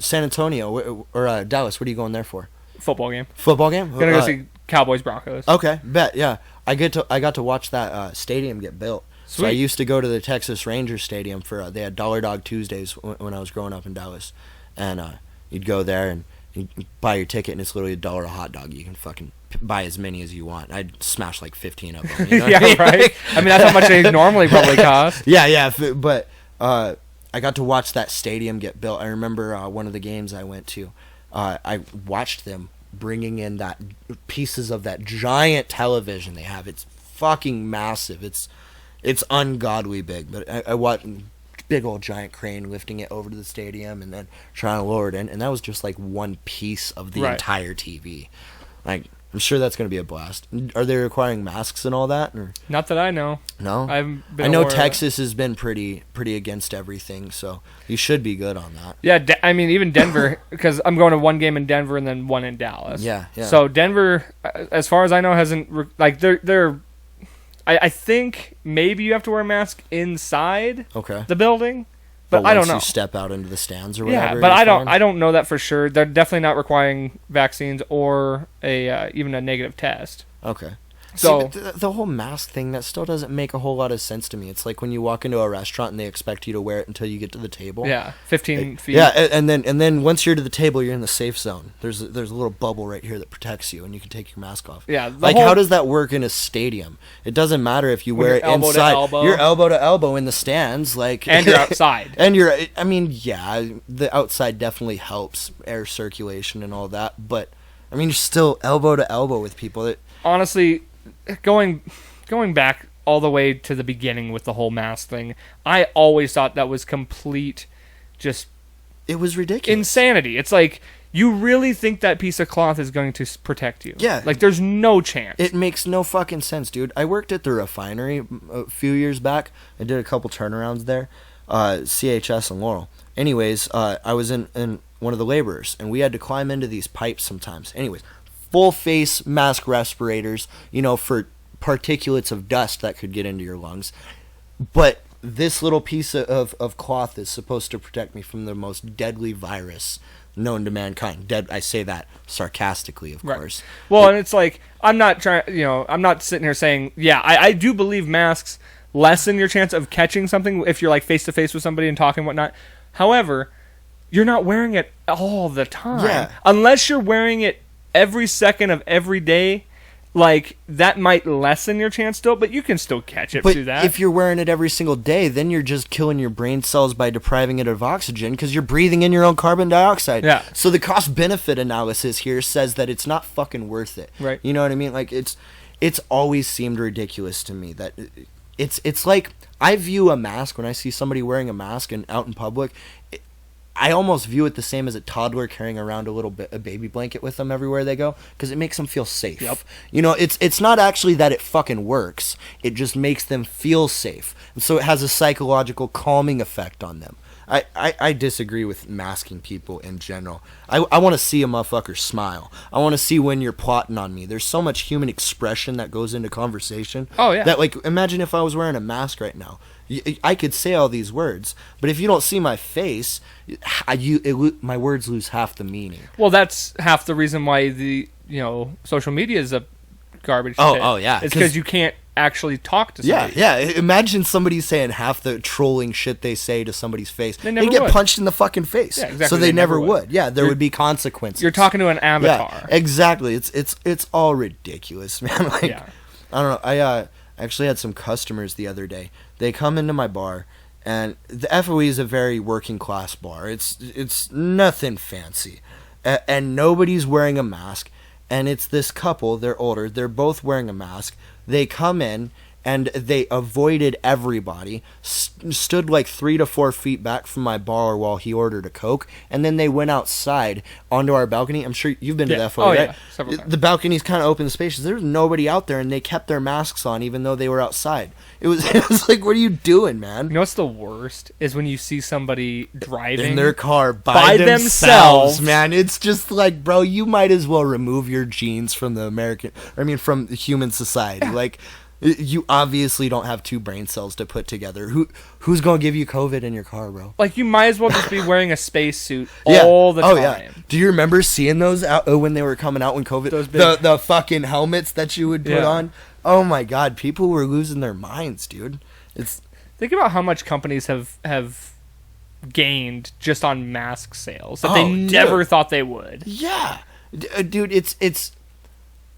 San Antonio or Dallas, what are you going there for? Football game. Football game? Gonna go see Cowboys Broncos. Okay, bet. Yeah, I got to watch that stadium get built. So I Sweet. used to go to the Texas Rangers Stadium for they had Dollar Dog Tuesdays when I was growing up in Dallas, and you'd go there and you'd buy your ticket and it's literally $1 a hot dog. You can fucking buy as many as you want. I'd smash like 15 of them. You know what I mean? Right. I mean, that's how much they normally probably cost. Yeah, but I got to watch that stadium get built. I remember one of the games I went to. I watched them bringing in that pieces of that giant television they have. It's fucking massive. It's ungodly big, but I watched big old giant crane lifting it over to the stadium and then trying to lower it in, and that was just like one piece of the entire TV. Like, I'm sure that's going to be a blast. Are they requiring masks and all that? Or? Not that I know. No? I know Texas has been pretty against everything, so you should be good on that. Yeah, I mean, even Denver, because I'm going to one game in Denver and then one in Dallas. Yeah. So Denver, as far as I know, hasn't they're. I think maybe you have to wear a mask inside the building, but I don't know. Once you step out into the stands or whatever. Yeah, but I don't know that for sure. They're definitely not requiring vaccines or even a negative test. Okay. So see, the whole mask thing, that still doesn't make a whole lot of sense to me. It's like when you walk into a restaurant and they expect you to wear it until you get to the table. Yeah, 15 feet. Yeah, and then once you're to the table, you're in the safe zone. There's a little bubble right here that protects you, and you can take your mask off. Yeah, like how does that work in a stadium? It doesn't matter if you wear it inside. You're elbow to elbow in the stands, like, and you're outside. And I mean, yeah, the outside definitely helps air circulation and all that, but I mean, you're still elbow to elbow with people. Honestly, going back all the way to the beginning with the whole mask thing, I always thought that was complete, just it was ridiculous, insanity. It's like, you really think that piece of cloth is going to protect you? Yeah, like there's no chance. It makes no fucking sense, dude. I worked at the refinery a few years back. I did a couple turnarounds there, CHS and Laurel. Anyways, I was in one of the laborers, and we had to climb into these pipes sometimes. Anyways, full face mask respirators, for particulates of dust that could get into your lungs. But this little piece of cloth is supposed to protect me from the most deadly virus known to mankind. I say that sarcastically, of course. Well, and it's like, I'm not sitting here saying, yeah, I do believe masks lessen your chance of catching something if you're like face to face with somebody and talking and whatnot. However, you're not wearing it all the time. Yeah. Unless you're wearing it every second of every day, like, that might lessen your chance still, but you can still catch it through that. But if you're wearing it every single day, then you're just killing your brain cells by depriving it of oxygen because you're breathing in your own carbon dioxide. Yeah. So the cost-benefit analysis here says that it's not fucking worth it. Right. You know what I mean? Like, it's always seemed ridiculous to me that it's like, I view a mask, when I see somebody wearing a mask and out in public, I almost view it the same as a toddler carrying around a baby blanket with them everywhere they go, because it makes them feel safe. Yep. You know, it's not actually that it fucking works. It just makes them feel safe. And so it has a psychological calming effect on them. I disagree with masking people in general. I want to see a motherfucker smile. I want to see when you're plotting on me. There's so much human expression that goes into conversation. Oh, yeah. That, like, imagine if I was wearing a mask right now. I could say all these words, but if you don't see my face, my words lose half the meaning. Well, that's half the reason why social media is a garbage pit. Oh, yeah. It's because you can't actually talk to somebody. Yeah. Imagine somebody saying half the trolling shit they say to somebody's face. They never They'd get would. punched in the fucking face. Yeah, exactly. So they never would. Yeah, there would be consequences. You're talking to an avatar. Yeah, exactly. It's all ridiculous, man. Like, Yeah. I don't know. I actually had some customers the other day. They come into my bar, and the FOE is a very working class bar. It's nothing fancy, and nobody's wearing a mask. And it's this couple. They're older. They're both wearing a mask. They come in and they avoided everybody, stood like 3 to 4 feet back from my bar while he ordered a Coke, and then they went outside onto our balcony. I'm sure you've been to that FOE, right? Yeah, several times. The balcony's kind of open spacious. There was nobody out there, and they kept their masks on even though they were outside. It was like, what are you doing, man? You know what's the worst is when you see somebody driving In their car by themselves. man. It's just like, bro, you might as well remove your genes from from the human society. Like, you obviously don't have 2 brain cells to put together. Who's gonna give you COVID in your car, bro? Like, you might as well just be wearing a spacesuit all the time. Yeah. Do you remember seeing those out when they were coming out when COVID? Those big- the fucking helmets that you would put Yeah. on. Oh my god, people were losing their minds, dude. Think about how much companies have gained just on mask sales that they never thought they would. Yeah, dude, it's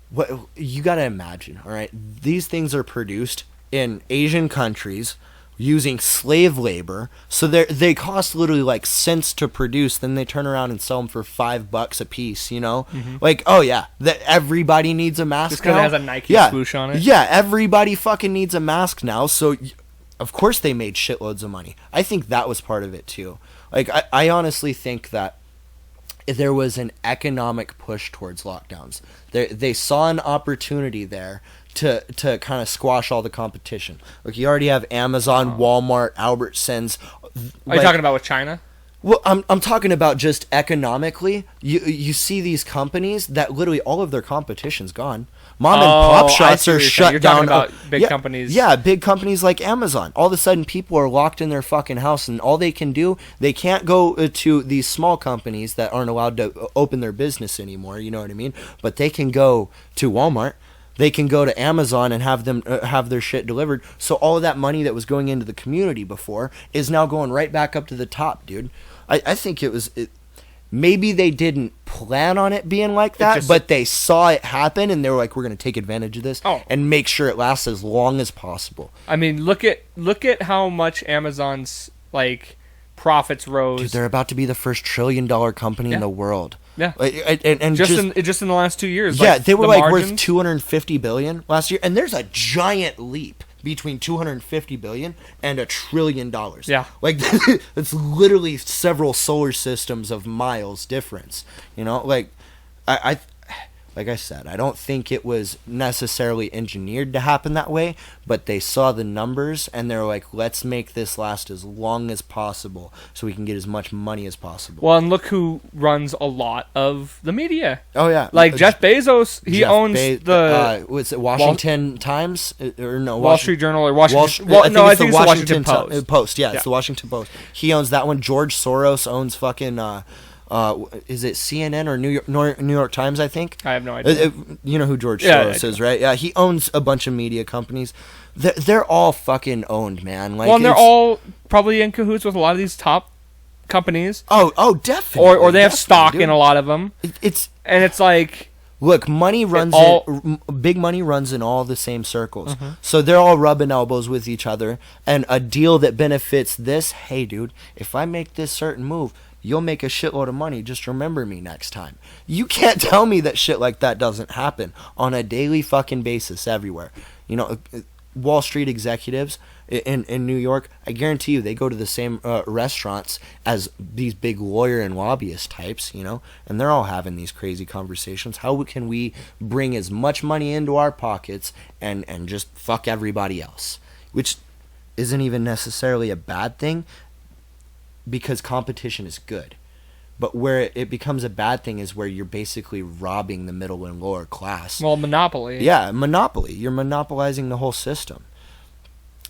what you gotta imagine. All right, these things are produced in Asian countries using slave labor, so they cost literally like cents to produce. Then they turn around and sell them for $5 a piece. You know, like, oh yeah, that everybody needs a mask Just because now. it has a Nike swoosh on it. Yeah, everybody fucking needs a mask now. So, of course, they made shitloads of money. I think that was part of it too. Like, I honestly think that there was an economic push towards lockdowns. They saw an opportunity there to kind of squash all the competition. Like, you already have Amazon, Walmart, Albertsons. Are you talking about with China? Well, I'm talking about just economically. You see these companies that literally all of their competition's gone. Mom and pop shops are shut You're down. talking about big companies. Yeah, big companies like Amazon. All of a sudden, people are locked in their fucking house, and all they can do, they can't go to these small companies that aren't allowed to open their business anymore. You know what I mean? But they can go to Walmart. They can go to Amazon and have them have their shit delivered. So all of that money that was going into the community before is now going right back up to the top, dude. I think maybe they didn't plan on it being like that, but they saw it happen and they were like, we're going to take advantage of this and make sure it lasts as long as possible. I mean, look at how much Amazon's like profits rose. Dude, they're about to be the first $1 trillion company in the world. Yeah, and just in the last 2 years. Yeah, like, they were the like margins, worth $250 billion last year, and there's a giant leap between $250 billion and $1 trillion. Yeah, like it's literally several solar systems of miles difference. You know, like I like I said, I don't think it was necessarily engineered to happen that way, but they saw the numbers and they're like, let's make this last as long as possible so we can get as much money as possible. Well, and look who runs a lot of the media. Oh, yeah. Like Jeff Bezos, he owns the... what's it, Washington Times? Or no, Wall Street Journal or Washington... I think it's the Washington Post. Yeah, it's the Washington Post. He owns that one. George Soros owns fucking... is it CNN or New York Times, I think? I have no idea. You know who George Soros is, right? Yeah, he owns a bunch of media companies. They're all fucking owned, man. Like, well, and they're all probably in cahoots with a lot of these top companies. Oh, definitely. Or they have stock dude. in a lot of them. It's like, look, money runs big money runs in all the same circles. Mm-hmm. So they're all rubbing elbows with each other, and a deal that benefits this, hey dude, if I make this certain move, you'll make a shitload of money. Just remember me next time. You can't tell me that shit like that doesn't happen on a daily fucking basis everywhere. You know, Wall Street executives in New York, I guarantee you they go to the same restaurants as these big lawyer and lobbyist types, you know, and they're all having these crazy conversations. How can we bring as much money into our pockets and just fuck everybody else? Which isn't even necessarily a bad thing, because competition is good. But where it becomes a bad thing is where you're basically robbing the middle and lower class. Well, monopoly. Yeah, monopoly. You're monopolizing the whole system.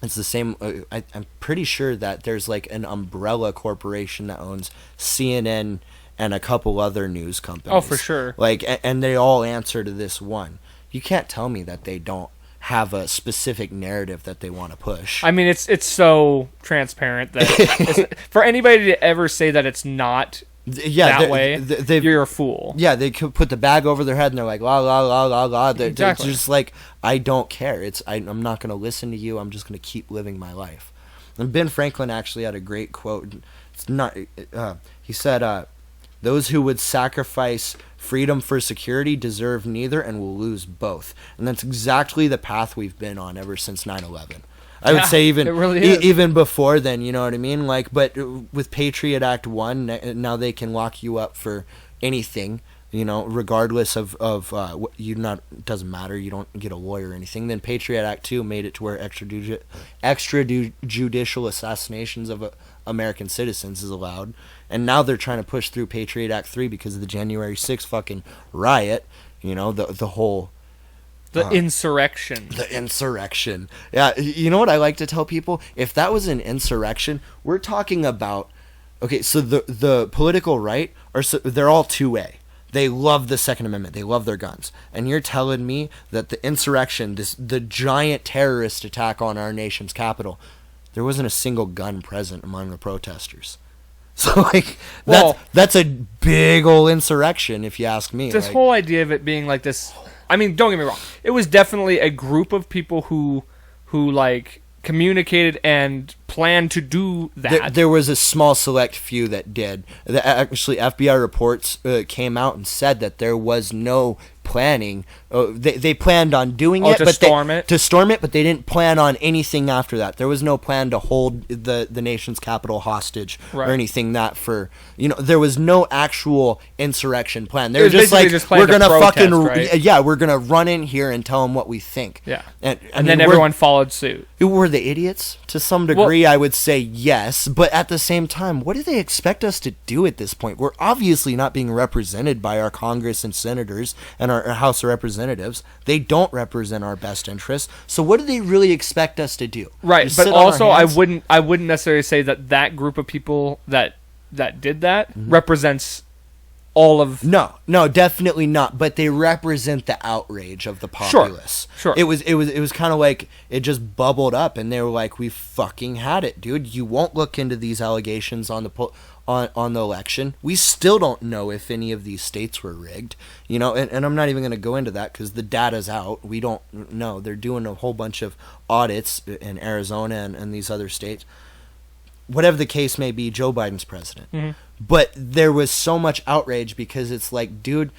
It's the same. I'm pretty sure that there's like an umbrella corporation that owns CNN and a couple other news companies. Oh, for sure. Like, and they all answer to this one. You can't tell me that they don't have a specific narrative that they want to push. I mean, it's so transparent that for anybody to ever say that it's not that way, you're a fool. Yeah, they could put the bag over their head and they're like, la, la, la, la, la. Exactly. It's just like, I don't care. I'm not going to listen to you. I'm just going to keep living my life. And Ben Franklin actually had a great quote. It's not. He said, those who would sacrifice freedom for security deserve neither and will lose both. And that's exactly the path we've been on ever since 9/11. I would say even even before then, you know what I mean? Like, but with Patriot Act 1, now they can lock you up for anything, you know, regardless of what doesn't matter, you don't get a lawyer or anything. Then Patriot Act 2 made it to where extrajudicial assassinations of American citizens is allowed. And now they're trying to push through Patriot Act 3 because of the January 6th fucking riot, you know, the whole... The insurrection. The insurrection. Yeah, you know what I like to tell people? If that was an insurrection, we're talking about... Okay, so the political right, they're all two-way. They love the Second Amendment. They love their guns. And you're telling me that the insurrection, the giant terrorist attack on our nation's capital, there wasn't a single gun present among the protesters. So, like, that's a big old insurrection, if you ask me. This whole idea of it being like this... I mean, don't get me wrong. It was definitely a group of people who like, communicated and planned to do that. There was a small select few that did. Actually, FBI reports came out and said that there was no planning. They planned on doing it, to storm it, but they didn't plan on anything after that. There was no plan to hold the nation's capital hostage or anything that for, you know, there was no actual insurrection plan. They were just like, we're gonna we're gonna run in here and tell them what we think. Yeah, and then everyone followed suit. Were they idiots? To some degree, I would say yes, but at the same time, what do they expect us to do at this point? We're obviously not being represented by our Congress and senators and our House of Representatives. They don't represent our best interests. So what do they really expect us to do? Right, but also I wouldn't necessarily say that group of people that did that represents all of... No, definitely not. But they represent the outrage of the populace. Sure. It was kind of like it just bubbled up, and they were like, "We fucking had it, dude. You won't look into these allegations on the on the election. We still don't know if any of these states were rigged, you know." And I'm not even going to go into that because the data's out. We don't know. They're doing a whole bunch of audits in Arizona and these other states. Whatever the case may be, Joe Biden's president. Mm-hmm. But there was so much outrage because it's like, dude,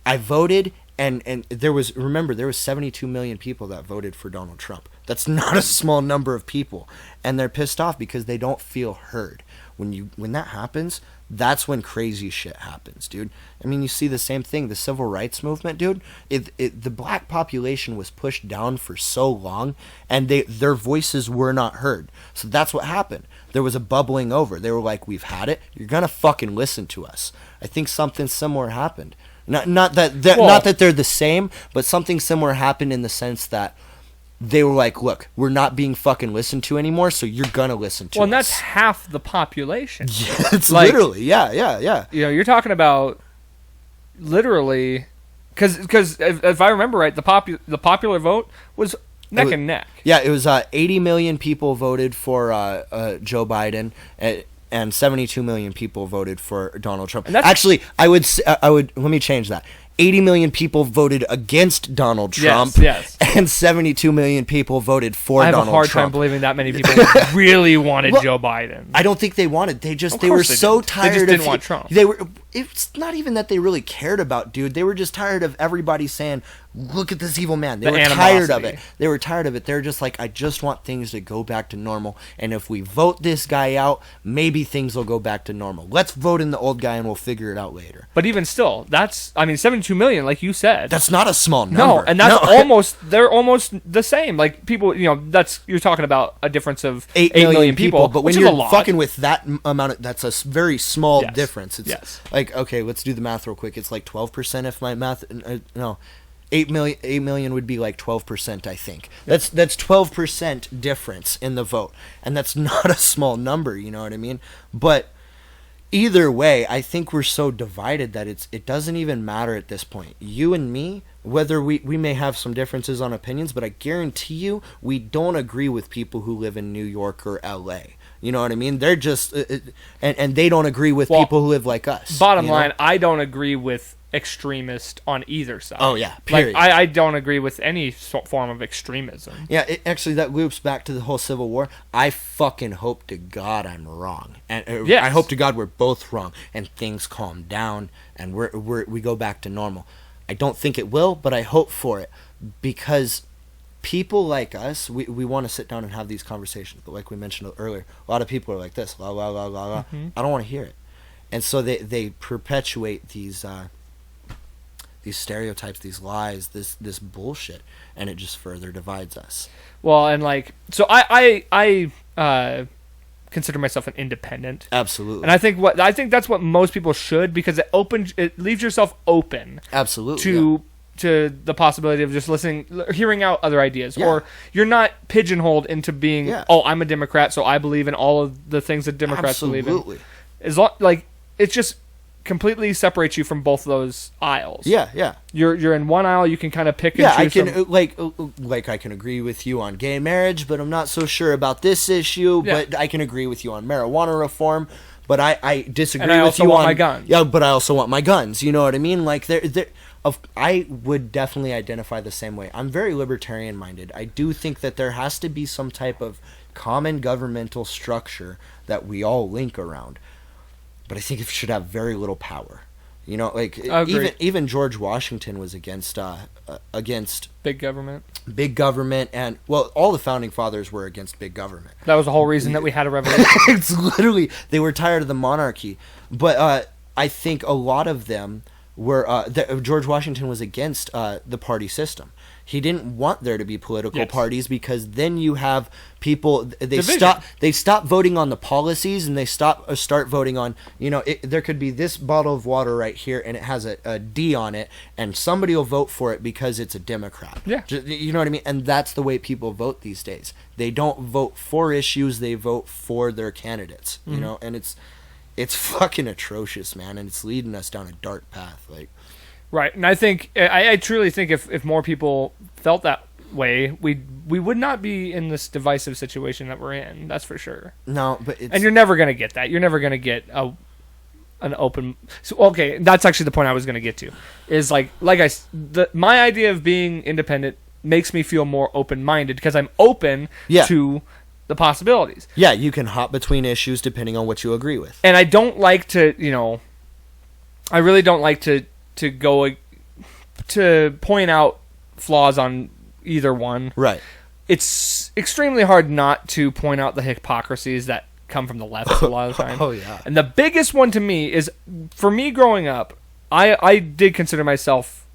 I voted, and there was 72 million people that voted for Donald Trump. That's not a small number of people, and they're pissed off because they don't feel heard. When that happens, that's when crazy shit happens, dude. I mean, you see the same thing, the civil rights movement, dude. The black population was pushed down for so long, and their voices were not heard. So that's what happened. There was a bubbling over. They were like, "We've had it. You're gonna fucking listen to us." I think something similar happened. Not that they're the same, but something similar happened in the sense that they were like, "Look, we're not being fucking listened to anymore, so you're gonna listen to us." Well, and that's half the population. Yeah, it's like, literally, yeah. You know, you're talking about literally, because if I remember right, the popular vote was neck and neck. Yeah, it was 80 million people voted for Joe Biden, and and 72 million people voted for Donald Trump. And that's- Actually, I would let me change that. 80 million people voted against Donald Trump, Yes. and 72 million people voted for Donald Trump. I have a hard time believing that many people really wanted Joe Biden. I don't think they wanted. They were course so didn't. tired. They just of didn't want Trump. It's not even that they really cared about dude. They were just tired of everybody saying, "Look at this evil man." They were tired of it. They were tired of it. They're just like, I just want things to go back to normal. And if we vote this guy out, maybe things will go back to normal. Let's vote in the old guy, and we'll figure it out later. But even still, 72 million, like you said. That's not a small number. No, and that's they're almost the same. Like people, you're talking about a difference of 8 million people. But when you're fucking with that amount, that's a very small difference. It's like, okay, let's do the math real quick. It's like 12% if my math, no. 8 million would be like 12%, I think. That's 12% difference in the vote. And that's not a small number, you know what I mean? But either way, I think we're so divided that it doesn't even matter at this point. You and me, whether we may have some differences on opinions, but I guarantee you we don't agree with people who live in New York or LA. You know what I mean? They're just and they don't agree with people who live like us. Bottom line, I don't agree with extremists on either side. Oh yeah, period. Like I don't agree with any form of extremism. Yeah, actually that loops back to the whole Civil War. I fucking hope to God I'm wrong, and I hope to God we're both wrong, and things calm down, and we go back to normal. I don't think it will, but I hope for it, because people like us, we want to sit down and have these conversations. But like we mentioned earlier, a lot of people are like this, la la la la la. Mm-hmm. I don't want to hear it, and so they perpetuate these stereotypes, these lies, this bullshit, and it just further divides us. Well, and so I consider myself an independent. Absolutely. And I think that's what most people should, because it leaves yourself open. Absolutely. To the possibility of just hearing out other ideas, or you're not pigeonholed into being, I'm a Democrat, so I believe in all of the things that Democrats believe in. As long, it just completely separates you from both of those aisles. Yeah. You're in one aisle, you can kind of pick and choose. I can I can agree with you on gay marriage, but I'm not so sure about this issue. Yeah. But I can agree with you on marijuana reform. But I disagree with you on my guns. Yeah, but I also want my guns. You know what I mean? Like I would definitely identify the same way. I'm very libertarian minded. I do think that there has to be some type of common governmental structure that we all link around. But I think it should have very little power. You know, like even George Washington was against big government. Big government, and all the founding fathers were against big government. That was the whole reason that we had a revolution. It's literally, they were tired of the monarchy. But I think a lot of them were George Washington was against the party system. He didn't want there to be political parties, because then you have people, they stop voting on the policies, and they start voting on, there could be this bottle of water right here and it has a D on it, and somebody will vote for it because it's a Democrat. Yeah. You know what I mean? And that's the way people vote these days. They don't vote for issues, they vote for their candidates. Mm-hmm. And it's fucking atrocious, man, and it's leading us down a dark path. Right, and I truly think if more people felt that way, we would not be in this divisive situation that we're in. That's for sure. No, but and you're never gonna get that. You're never gonna get an open. So okay, that's actually the point I was gonna get to. Is my idea of being independent makes me feel more open-minded, because I'm open to the possibilities. Yeah, you can hop between issues depending on what you agree with. And I don't like to, I really don't like to go to point out flaws on either one. Right. It's extremely hard not to point out the hypocrisies that come from the left a lot of the time. Oh yeah. And the biggest one to me is, for me growing up, I did consider myself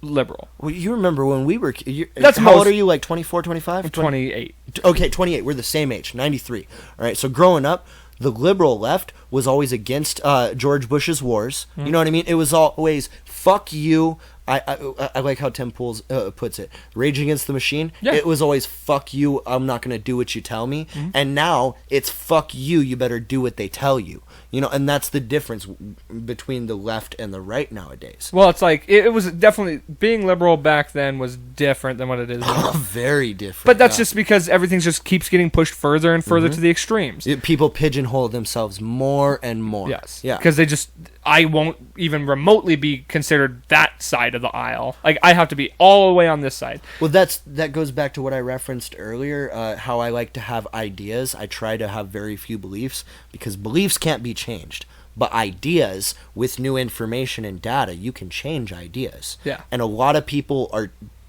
liberal. Well, you remember when we were... How old are you? Like 24, 25? 28. Okay, 28. We're the same age. 93. All right, so growing up, the liberal left was always against George Bush's wars. Mm-hmm. You know what I mean? It was always, fuck you, I like how Tim Pool's puts it. Rage Against the Machine. Yeah. It was always fuck you. I'm not gonna do what you tell me. And now it's fuck you. You better do what they tell you. You know, and that's the difference between the left and the right nowadays. Well, it's like it was definitely being liberal back then was different than what it is now. Very different. But that's just because everything just keeps getting pushed further and further to the extremes. People pigeonhole themselves more and more. Yes. Yeah. Because I won't even remotely be considered that side of the aisle. Like, I have to be all the way on this side. Well, that goes back to what I referenced earlier, how I like to have ideas. I try to have very few beliefs, because beliefs can't be changed. But ideas, with new information and data, you can change ideas. Yeah. And a lot of people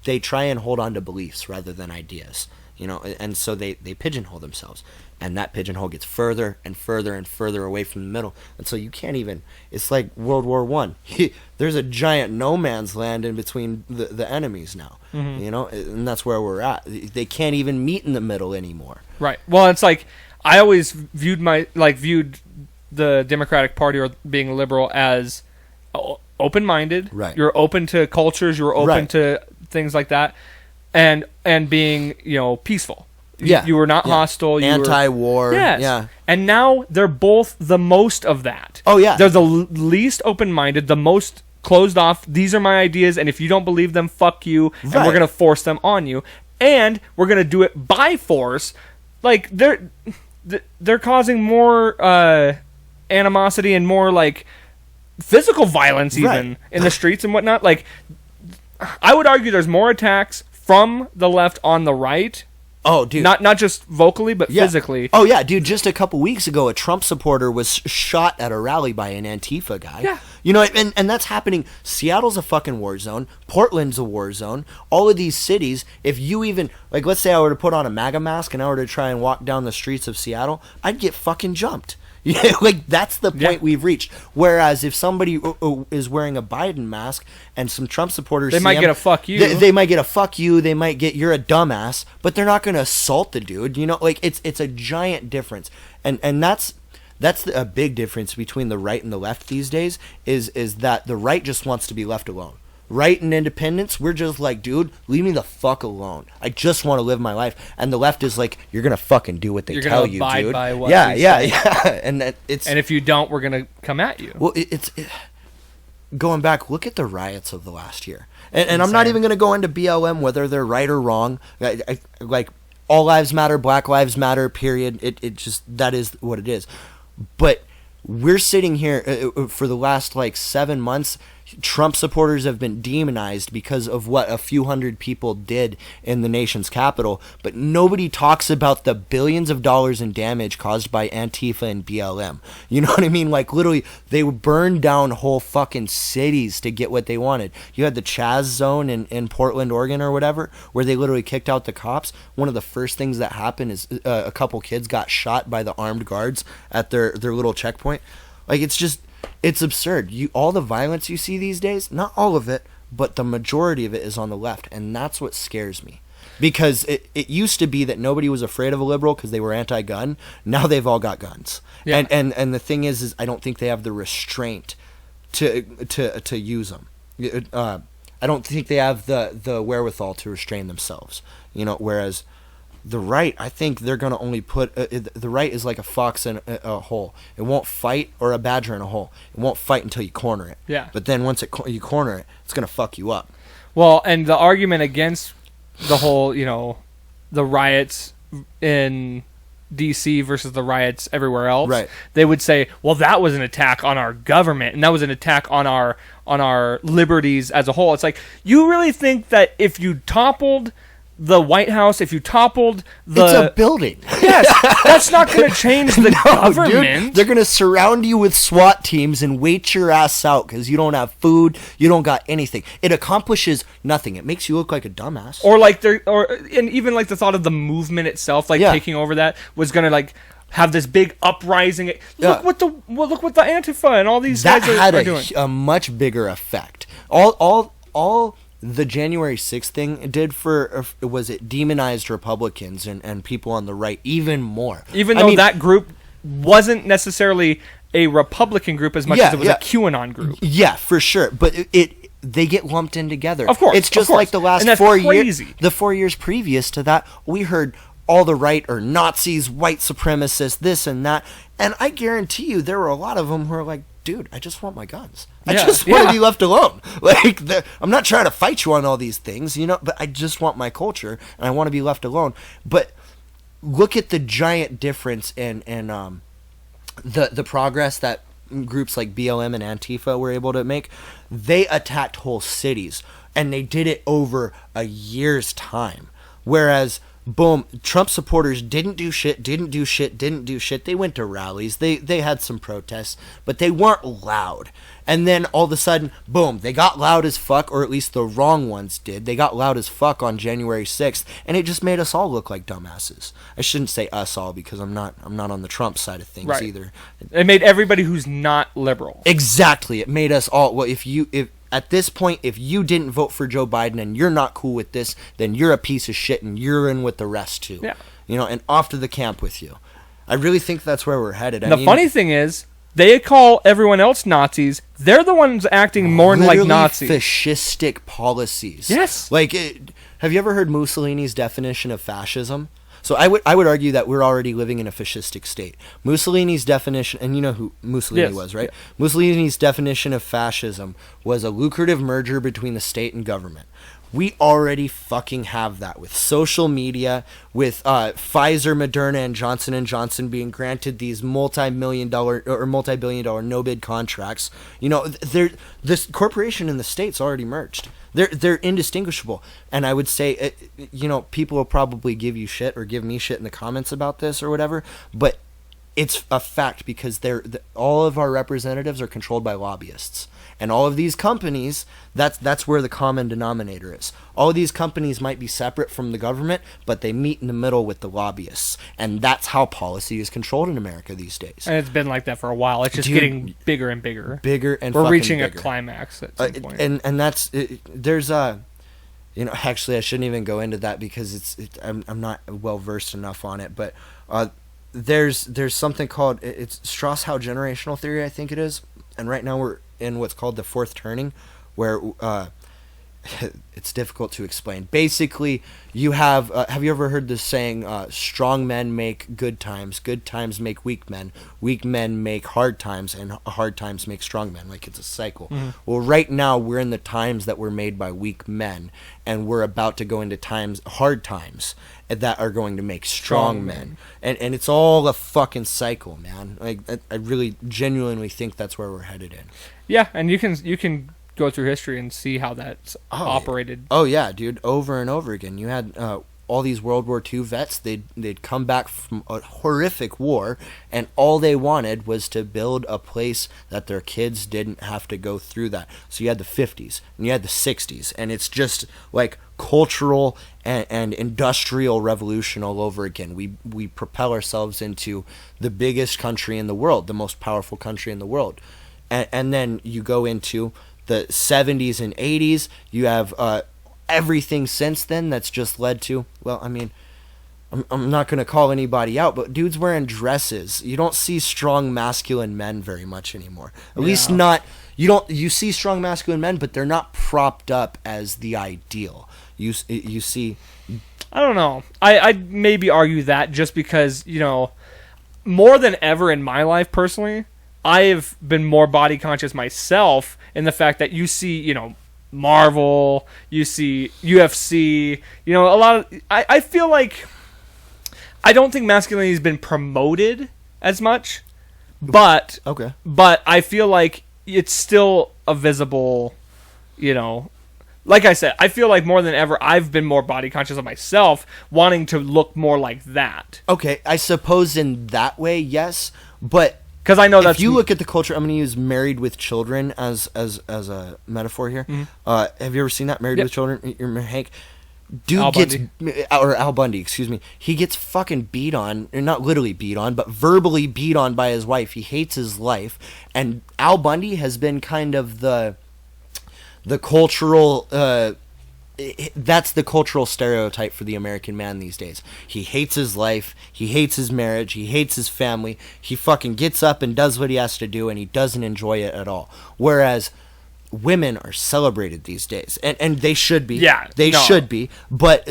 they try and hold on to beliefs rather than ideas. You know, and so they pigeonhole themselves. And that pigeonhole gets further and further and further away from the middle. And so you can't even... It's like World War I. There's a giant no man's land in between the enemies now. You know? And that's where we're at. They can't even meet in the middle anymore. Right. Well, it's like, I always viewed the Democratic Party or being liberal as open-minded. Right. You're open to cultures. You're open to things like that. And being, peaceful. Yeah. You were not hostile. You Anti-war. Yes. Yeah. And now they're both the most of that. Oh, yeah. They're the least open-minded, the most closed off. These are my ideas, and if you don't believe them, fuck you. And we're going to force them on you. And we're going to do it by force. Like, they're causing more animosity and more, like, physical violence even in the streets and whatnot. Like, I would argue there's more attacks from the left on the right. Oh, dude. Not just vocally, but physically. Oh, yeah, dude. Just a couple weeks ago, a Trump supporter was shot at a rally by an Antifa guy. Yeah. You know, and that's happening. Seattle's a fucking war zone. Portland's a war zone. All of these cities, if you even... Like, let's say I were to put on a MAGA mask and I were to try and walk down the streets of Seattle, I'd get fucking jumped. Yeah, like, that's the point we've reached. Whereas if somebody is wearing a Biden mask and some Trump supporters they might get a fuck you. They might get a fuck you. They might get you're a dumbass, but they're not going to assault the dude. You know, like, it's a giant difference. And that's a big difference between the right and the left these days is that the right just wants to be left alone. Right and independence, we're just like, dude, leave me the fuck alone. I just want to live my life. And the left is like, you're gonna fucking do what they tell you, dude. You're gonna abide by what yeah. say. And if you don't, we're gonna come at you. Well, it's going back. Look at the riots of the last year, and I'm not even gonna go into BLM whether they're right or wrong. Like, all lives matter, Black Lives Matter. Period. It just, that is what it is. But we're sitting here for the last 7 months. Trump supporters have been demonized because of what a few hundred people did in the nation's capital, but nobody talks about the billions of dollars in damage caused by Antifa and BLM. You know what I mean? Like, literally, they burned down whole fucking cities to get what they wanted. You had the Chaz zone in Portland, Oregon or whatever, where they literally kicked out the cops. One of the first things that happened is a couple kids got shot by the armed guards at their little checkpoint. Like, it's absurd. All the violence you see these days, not all of it, but the majority of it is on the left, and that's what scares me. Because it used to be that nobody was afraid of a liberal because they were anti-gun. Now they've all got guns. Yeah. And the thing is I don't think they have the restraint to use them. I don't think they have the wherewithal to restrain themselves. You know, whereas the right, I think they're going to only put... the right is like a fox in a hole. It won't fight, or a badger in a hole. It won't fight until you corner it. Yeah. But then once you corner it, it's going to fuck you up. Well, and the argument against the whole, the riots in D.C. versus the riots everywhere else, right. They would say, well, that was an attack on our government, and that was an attack on our liberties as a whole. It's like, you really think that if you toppled the White House, if you toppled the... It's a building. Yes, that's not going to change the government. Dude, they're going to surround you with SWAT teams and wait your ass out because you don't have food, you don't got anything. It accomplishes nothing. It makes you look like a dumbass. And even like the thought of the movement itself, taking over that, was going to have this big uprising. Look what the Antifa and all these guys are doing. That had a much bigger effect. All the January 6th thing did it demonized Republicans and people on the right even more. Even though that group wasn't necessarily a Republican group as much as it was a QAnon group. Yeah, for sure. But they get lumped in together. Of course, it's just like the last and that's 4 crazy. years. The 4 years previous to that, we heard all the right are Nazis, white supremacists, this and that, and I guarantee you there were a lot of them who are like, dude, I just want my guns. I just want to be left alone. Like, I'm not trying to fight you on all these things, but I just want my culture and I want to be left alone. But look at the giant difference in the progress that groups like BLM and Antifa were able to make. They attacked whole cities, and they did it over a year's time. Whereas, boom, Trump supporters didn't do shit. They went to rallies. They had some protests, but they weren't loud. And then all of a sudden, boom, they got loud as fuck, or at least the wrong ones did. They got loud as fuck on January 6th, and it just made us all look like dumbasses. I shouldn't say us all, because I'm not on the Trump side of things either. It made everybody who's not liberal. Exactly. It made us all. Well, if at this point, if you didn't vote for Joe Biden and you're not cool with this, then you're a piece of shit and you're in with the rest too. Yeah. And off to the camp with you. I really think that's where we're headed. The funny thing is, they call everyone else Nazis. They're the ones acting more like Nazis. Fascistic policies. Yes. Like, have you ever heard Mussolini's definition of fascism? So I would argue that we're already living in a fascistic state. Mussolini's definition, and you know who Mussolini was, right? Yeah. Mussolini's definition of fascism was a lucrative merger between the state and government. We already fucking have that with social media, with Pfizer, Moderna, and Johnson & Johnson being granted these multi-billion dollar no-bid contracts. This corporation in the states already merged. They're indistinguishable. And I would say, people will probably give you shit or give me shit in the comments about this or whatever, but it's a fact because all of our representatives are controlled by lobbyists. And all of these companies, that's where the common denominator is. All of these companies might be separate from the government, but they meet in the middle with the lobbyists. And that's how policy is controlled in America these days. And it's been like that for a while. It's just getting bigger and bigger. Bigger and We're fucking reaching bigger. a climax at some point. And that's, there's actually I shouldn't even go into that because I'm not well versed enough on it, but there's something called, it's Strauss-Howe generational theory, I think it is. And right now we're in what's called the fourth turning, where it's difficult to explain. Basically, you have you ever heard this saying, strong men make good times make weak men make hard times, and hard times make strong men. Like, it's a cycle. Mm-hmm. Well, right now we're in the times that were made by weak men, and we're about to go into hard times that are going to make strong men. And it's all a fucking cycle, man. Like, I really genuinely think that's where we're headed in. Yeah, and you can go through history and see how that's operated. Oh yeah, dude, over and over again. You had all these World War II vets. They'd come back from a horrific war, and all they wanted was to build a place that their kids didn't have to go through that. So you had the 50s and you had the 60s, and it's just like cultural and industrial revolution all over again. We propel ourselves into the biggest country in the world, the most powerful country in the world. And then you go into the 70s and 80s. You have everything since then that's just led to, well, I mean, I'm not going to call anybody out, but dudes wearing dresses. You don't see strong masculine men very much anymore. At least not, you see strong masculine men, but they're not propped up as the ideal. You see, I don't know. I'd maybe argue that just because, more than ever in my life personally, I have been more body conscious myself in the fact that you see, Marvel, you see UFC, a lot of, I feel like, I don't think masculinity has been promoted as much, but I feel like it's still a visible, like I said, I feel like more than ever, I've been more body conscious of myself, wanting to look more like that. Okay, I suppose in that way, yes, but because I know that if you look at the culture, I'm going to use Married with Children as a metaphor here. Mm-hmm. Have you ever seen that, Married with Children? You're Hank. Al Bundy, excuse me. He gets fucking beat on, or not literally beat on, but verbally beat on by his wife. He hates his life, and Al Bundy has been kind of the cultural. That's the cultural stereotype for the American man these days. He hates his life, he hates his marriage, he hates his family. He fucking gets up and does what he has to do, and he doesn't enjoy it at all. Whereas women are celebrated these days, and they should be. Yeah, they no. should be. But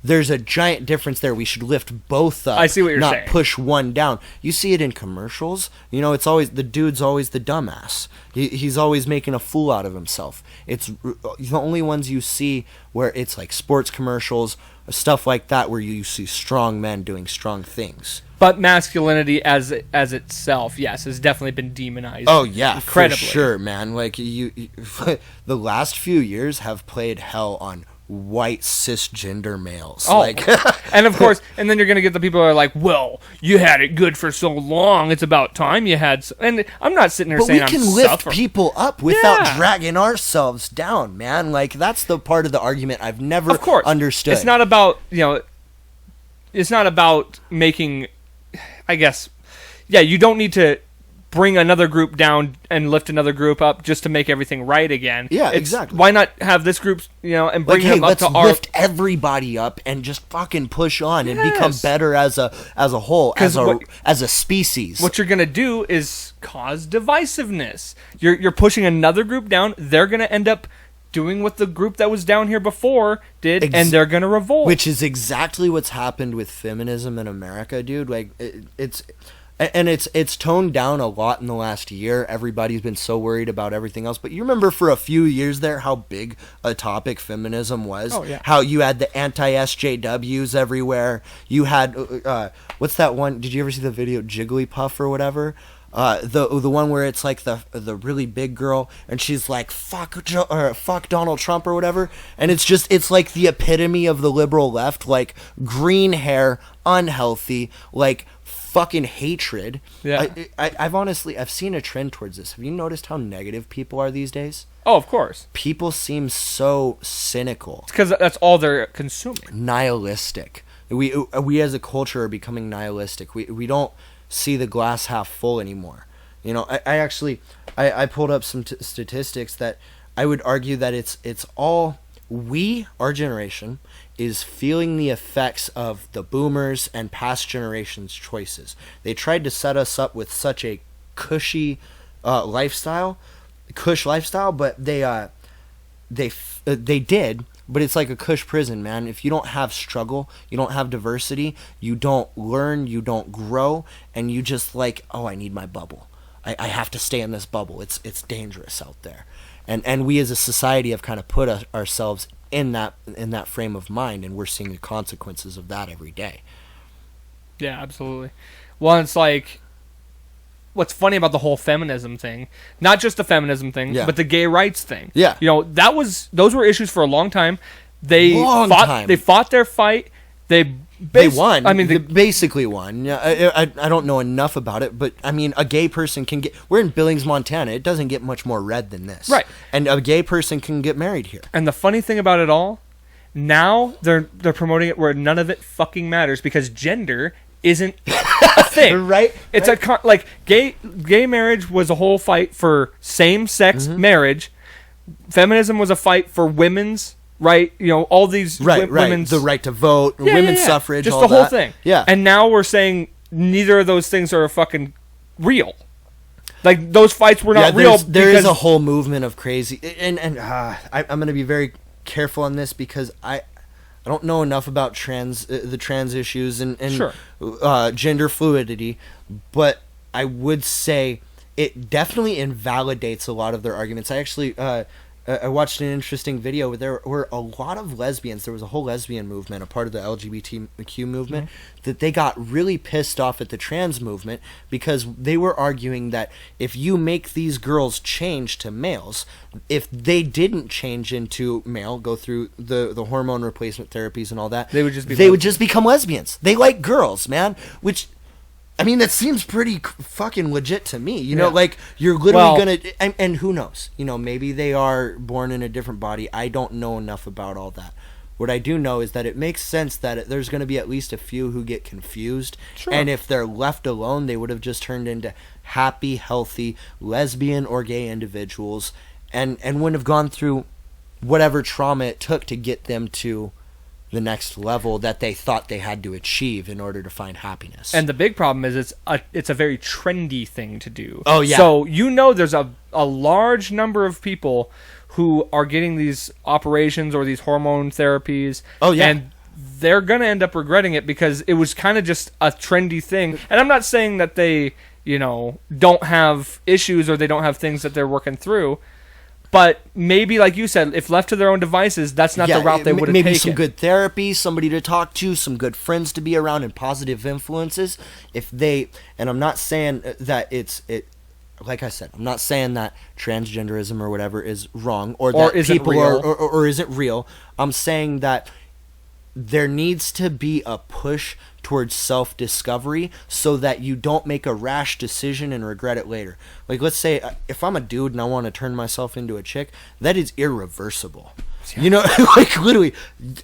there's a giant difference there. We should lift both up. I see what you're not saying. Push one down. You see it in commercials. You know, it's always the dude's always the dumbass. He's always making a fool out of himself. It's the only ones you see where it's like sports commercials, stuff like that, where you see strong men doing strong things. But masculinity as itself, yes, has definitely been demonized. Oh yeah, incredibly. for sure, man. Like you the last few years have played hell on white cisgender males. Oh, like, and of course, and then you're gonna get the people who are like, "Well, you had it good for so long; it's about time you had." And I'm not sitting here but saying we can I'm lift suffering. people up without Yeah. dragging ourselves down, man. Like that's the part of the argument I've never Of course, understood. It's not about it's not about making. I guess, yeah, you don't need to bring another group down and lift another group up just to make everything right again. Yeah, exactly. Why not have this group, and bring like, hey, them up let's to our... lift everybody up and just fucking push on and become Yes. better as a whole, 'Cause as a species. What you're gonna do is cause divisiveness. You're pushing another group down. They're gonna end up doing what the group that was down here before did, and they're gonna revolt. Which is exactly what's happened with feminism in America, dude. Like it's toned down a lot in the last year. Everybody's been so worried about everything else. But you remember for a few years there how big a topic feminism was? Oh, yeah. How you had the anti-SJWs everywhere. You had what's that one? Did you ever see the video Jigglypuff or whatever? The one where it's like the really big girl and she's like fuck Donald Trump or whatever, and it's like the epitome of the liberal left, like green hair, unhealthy, like fucking hatred. Yeah. I've seen a trend towards this. Have you noticed how negative people are these days? Oh, of course. People seem so cynical, Because that's all they're consuming. nihilistic. We as a culture are becoming nihilistic. We don't see the glass half full anymore. You know, I pulled up some statistics that I would argue that it's all our generation is feeling the effects of the boomers and past generations' choices. They tried to set us up with such a cushy lifestyle, but they did. But it's like a cush prison, man. If you don't have struggle, you don't have diversity, you don't learn, you don't grow, and you just like, oh, I need my bubble. I have to stay in this bubble. It's dangerous out there. And we as a society have kind of put ourselves in that frame of mind, and we're seeing the consequences of that every day. Yeah, absolutely. Well, it's like, what's funny about the whole feminism thing, not just the feminism thing, Yeah. but the gay rights thing. Yeah. Those were issues for a long time. They fought their fight. They won. I mean, they basically won. Yeah, I don't know enough about it, but I mean, a gay person can get. We're in Billings, Montana. It doesn't get much more red than this, Right. And a gay person can get married here. And the funny thing about it all, now they're promoting it where none of it fucking matters because gender isn't a thing. Right? It's like gay marriage was a whole fight for same-sex marriage. Feminism was a fight for women's right. All these women's the right to vote, women's suffrage, just all the whole that. thing. Yeah. And now we're saying neither of those things are fucking real. Like those fights were not real. There is a whole movement of crazy, and I'm going to be very careful on this because I don't know enough about the trans issues and Sure. Gender fluidity, but I would say it definitely invalidates a lot of their arguments. I actually I watched an interesting video where there were a lot of lesbians. There was a whole lesbian movement, a part of the LGBTQ movement, that they got really pissed off at the trans movement because they were arguing that if you make these girls change to males, if they didn't change into male, go through the hormone replacement therapies and all that, they would just become lesbians. They like girls, man, which... I mean, that seems pretty fucking legit to me. You know, like, you're literally going to... And who knows? Maybe they are born in a different body. I don't know enough about all that. What I do know is that it makes sense that there's going to be at least a few who get confused. Sure. And if they're left alone, they would have just turned into happy, healthy, lesbian or gay individuals and wouldn't have gone through whatever trauma it took to get them to the next level that they thought they had to achieve in order to find happiness. And the big problem is it's a very trendy thing to do. Oh, yeah. So there's a large number of people who are getting these operations or these hormone therapies. Oh, yeah. And they're going to end up regretting it because it was kind of just a trendy thing. And I'm not saying that they, don't have issues or they don't have things that they're working through. But maybe, like you said, if left to their own devices, that's not the route they would have taken. Maybe some good therapy, somebody to talk to, some good friends to be around, and positive influences. And I'm not saying that like I said, I'm not saying that transgenderism or whatever is wrong or that people or isn't real. I'm saying that there needs to be a push towards self-discovery so that you don't make a rash decision and regret it later. Like, let's say if I'm a dude and I want to turn myself into a chick, that is irreversible. Yeah. Like, literally,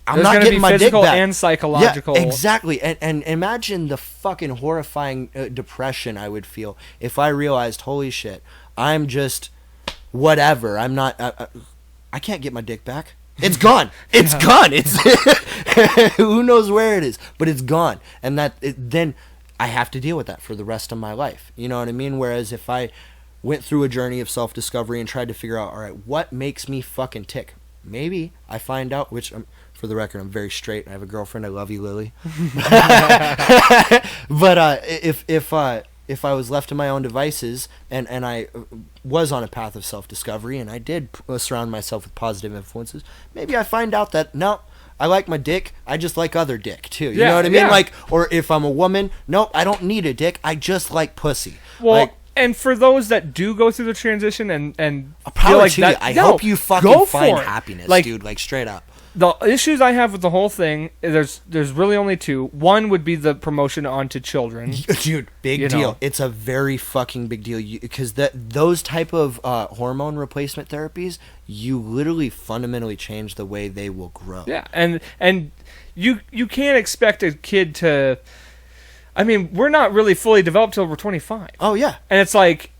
I'm not getting my dick back. There's going to be physical and psychological. Yeah, exactly. And imagine the fucking horrifying depression I would feel if I realized, holy shit, I'm just whatever. I'm not... I can't get my dick back. It's gone. It's gone. It's who knows where it is, but it's gone. And then I have to deal with that for the rest of my life. You know what I mean? Whereas if I went through a journey of self-discovery and tried to figure out, all right, what makes me fucking tick? Maybe I find out, which for the record, I'm very straight. I have a girlfriend. I love you, Lily. But if I was left to my own devices and I was on a path of self-discovery and I did surround myself with positive influences, maybe I find out that, no, I like my dick, I just like other dick too. You know what I mean? Yeah. Like, or if I'm a woman, no, I don't need a dick, I just like pussy. Well, and for those that do go through the transition and feel like that, I hope you fucking find happiness, dude, like straight up. The issues I have with the whole thing, there's really only two. One would be the promotion onto children. Dude, big deal. It's a very fucking big deal because those type of hormone replacement therapies, you literally fundamentally change the way they will grow. Yeah, and you can't expect a kid to... I mean, we're not really fully developed till we're 25. Oh, yeah. And it's like...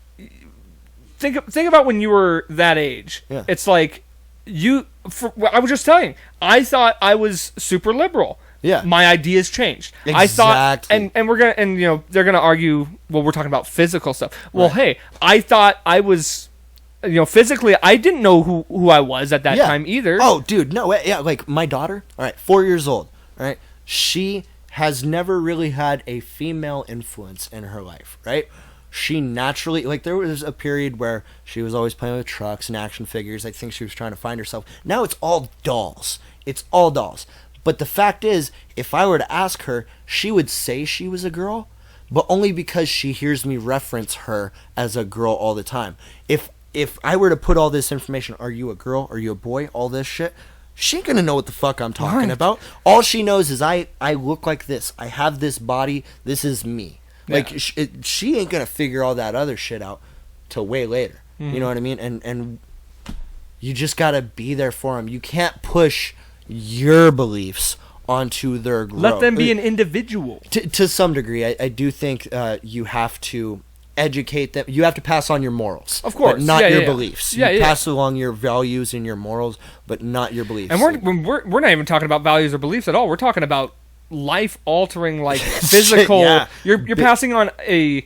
Think about when you were that age. Yeah. It's like... I was just telling you, I thought I was super liberal. Yeah. My ideas changed. Exactly. I thought, and we're gonna, they're gonna argue, well, we're talking about physical stuff. Well, hey, I thought I was, physically, I didn't know who I was at that time either. Oh, dude, no, yeah, like my daughter, all right, 4 years old, all right, she has never really had a female influence in her life, right? She naturally, like, there was a period where she was always playing with trucks and action figures. I think she was trying to find herself. Now it's all dolls. It's all dolls. But the fact is, if I were to ask her, she would say she was a girl, but only because she hears me reference her as a girl all the time. If I were to put all this information, are you a girl, are you a boy, all this shit, she ain't gonna know what the fuck I'm talking about. All she knows is I look like this. I have this body. This is me. Like, she ain't gonna figure all that other shit out till way later. Mm-hmm. You know what I mean? And you just gotta be there for them. You can't push your beliefs onto their growth. Let them be an individual. To some degree. I do think you have to educate them. You have to pass on your morals. Of course. But not your beliefs. You pass along your values and your morals, but not your beliefs. And we're not even talking about values or beliefs at all. We're talking about life-altering, like, physical... You're passing on I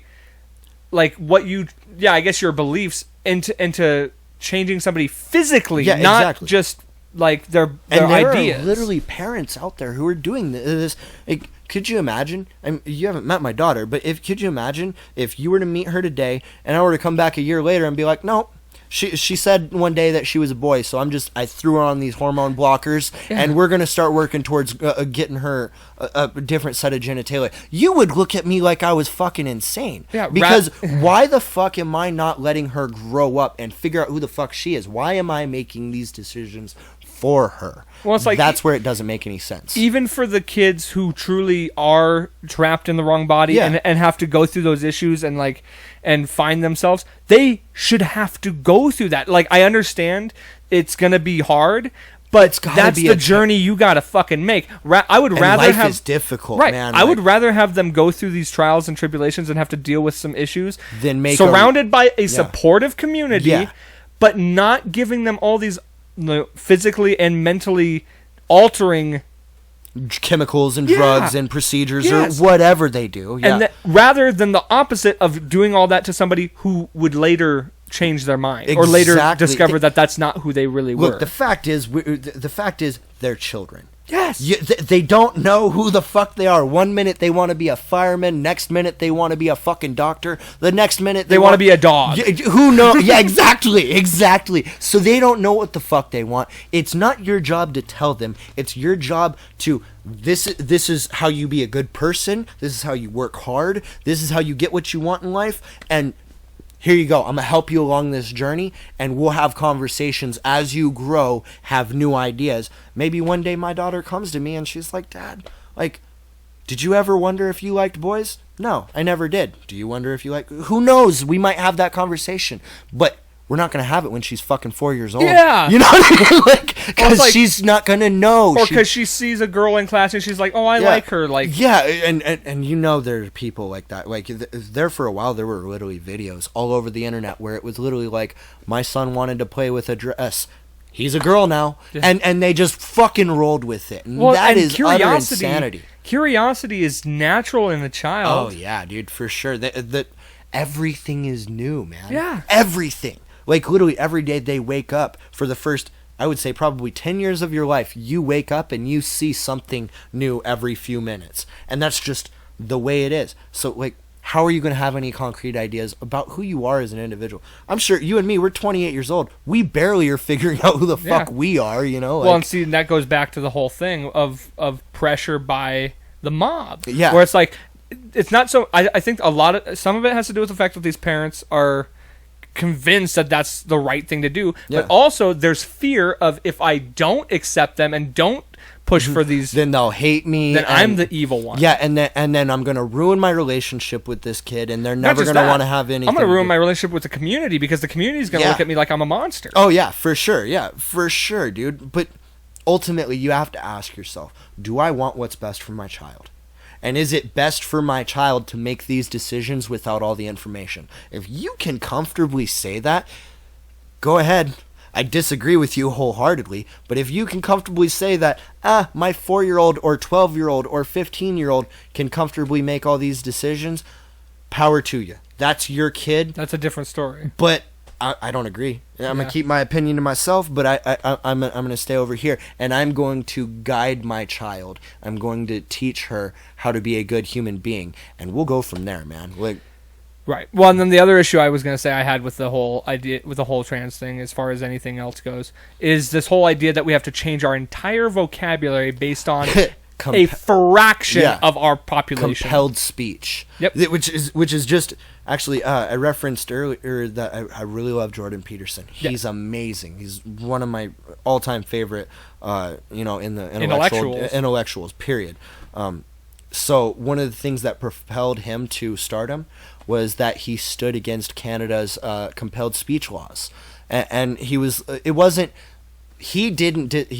guess your beliefs into changing somebody physically, not exactly. Just, like, their ideas. There are literally parents out there who are doing this. Like, could you imagine? I mean, you haven't met my daughter, but could you imagine if you were to meet her today and I were to come back a year later and be like, no, She said one day that she was a boy, so I threw her on these hormone blockers, and we're going to start working towards getting her a different set of genitalia. You would look at me like I was fucking insane. Yeah, because why the fuck am I not letting her grow up and figure out who the fuck she is? Why am I making these decisions for her? Well, it's like, that's where it doesn't make any sense. Even for the kids who truly are trapped in the wrong body and have to go through those issues and find themselves, they should have to go through that. Like, I understand it's going to be hard, but that's the journey you got to fucking make. I would rather life is difficult, man. I would rather have them go through these trials and tribulations and have to deal with some issues than surrounded by a supportive community, but not giving them all these physically and mentally altering chemicals and Yeah. drugs and procedures Yes. or whatever they do. Yeah. And that, rather than the opposite of doing all that to somebody who would later change their mind or later Exactly. discover that that's not who they really were. Look, the fact is they're children. Yes. They don't know who the fuck they are. One minute they want to be a fireman, next minute they want to be a fucking doctor, the next minute They want to be a dog. Who knows? Yeah, exactly. So they don't know what the fuck they want. It's not your job to tell them. It's your job to this is how you be a good person. This is how you work hard. This is how you get what you want in life. And here you go. I'm going to help you along this journey, and we'll have conversations as you grow, have new ideas. Maybe one day my daughter comes to me and she's like, Dad, like, did you ever wonder if you liked boys? No, I never did. Do you wonder if you like... Who knows? We might have that conversation, but we're not going to have it when she's fucking 4 years old. Yeah. You know what I mean? Like, because like, she's not going to know. Or because she sees a girl in class and she's like, oh, I like her. Like, yeah, and you know there are people like that. Like, there for a while, there were literally videos all over the internet where it was literally like, my son wanted to play with a dress. He's a girl now. Yeah. And they just fucking rolled with it. And well, that and is utter insanity. Curiosity is natural in a child. Oh, yeah, dude, for sure. That everything is new, man. Yeah. Everything. Like, literally every day they wake up for the first, I would say probably 10 years of your life, you wake up and you see something new every few minutes. And that's just the way it is. So, like, how are you going to have any concrete ideas about who you are as an individual? I'm sure you and me, we're 28 years old. We barely are figuring out who the fuck we are, you know? Like, well, and see, that goes back to the whole thing of pressure by the mob. Yeah. Where it's like, it's not so, I think some of it has to do with the fact that these parents are convinced that that's the right thing to do, but also there's fear of, if I don't accept them and don't push for these, then they'll hate me, then I'm the evil one. Yeah, and then I'm gonna ruin my relationship with this kid, and they're never gonna want to have anything. I'm gonna ruin my relationship with the community because the community is gonna look at me like I'm a monster. Oh yeah, for sure, dude. But ultimately, you have to ask yourself: do I want what's best for my child? And is it best for my child to make these decisions without all the information? If you can comfortably say that, go ahead. I disagree with you wholeheartedly, but if you can comfortably say that, my 4-year-old or 12-year-old or 15-year-old can comfortably make all these decisions, power to you. That's your kid. That's a different story. But I don't agree. I'm going to keep my opinion to myself, but I'm going to stay over here, and I'm going to guide my child. I'm going to teach her how to be a good human being, and we'll go from there, man. Like, right. Well, and then the other issue I was going to say I had with the whole idea, with the whole trans thing, as far as anything else goes, is this whole idea that we have to change our entire vocabulary based on a fraction of our population. Compelled speech. Yep. Which is just actually I referenced earlier that I really love Jordan Peterson. He's amazing. He's one of my all-time favorite in the intellectuals, period. So one of the things that propelled him to stardom was that he stood against Canada's compelled speech laws, and he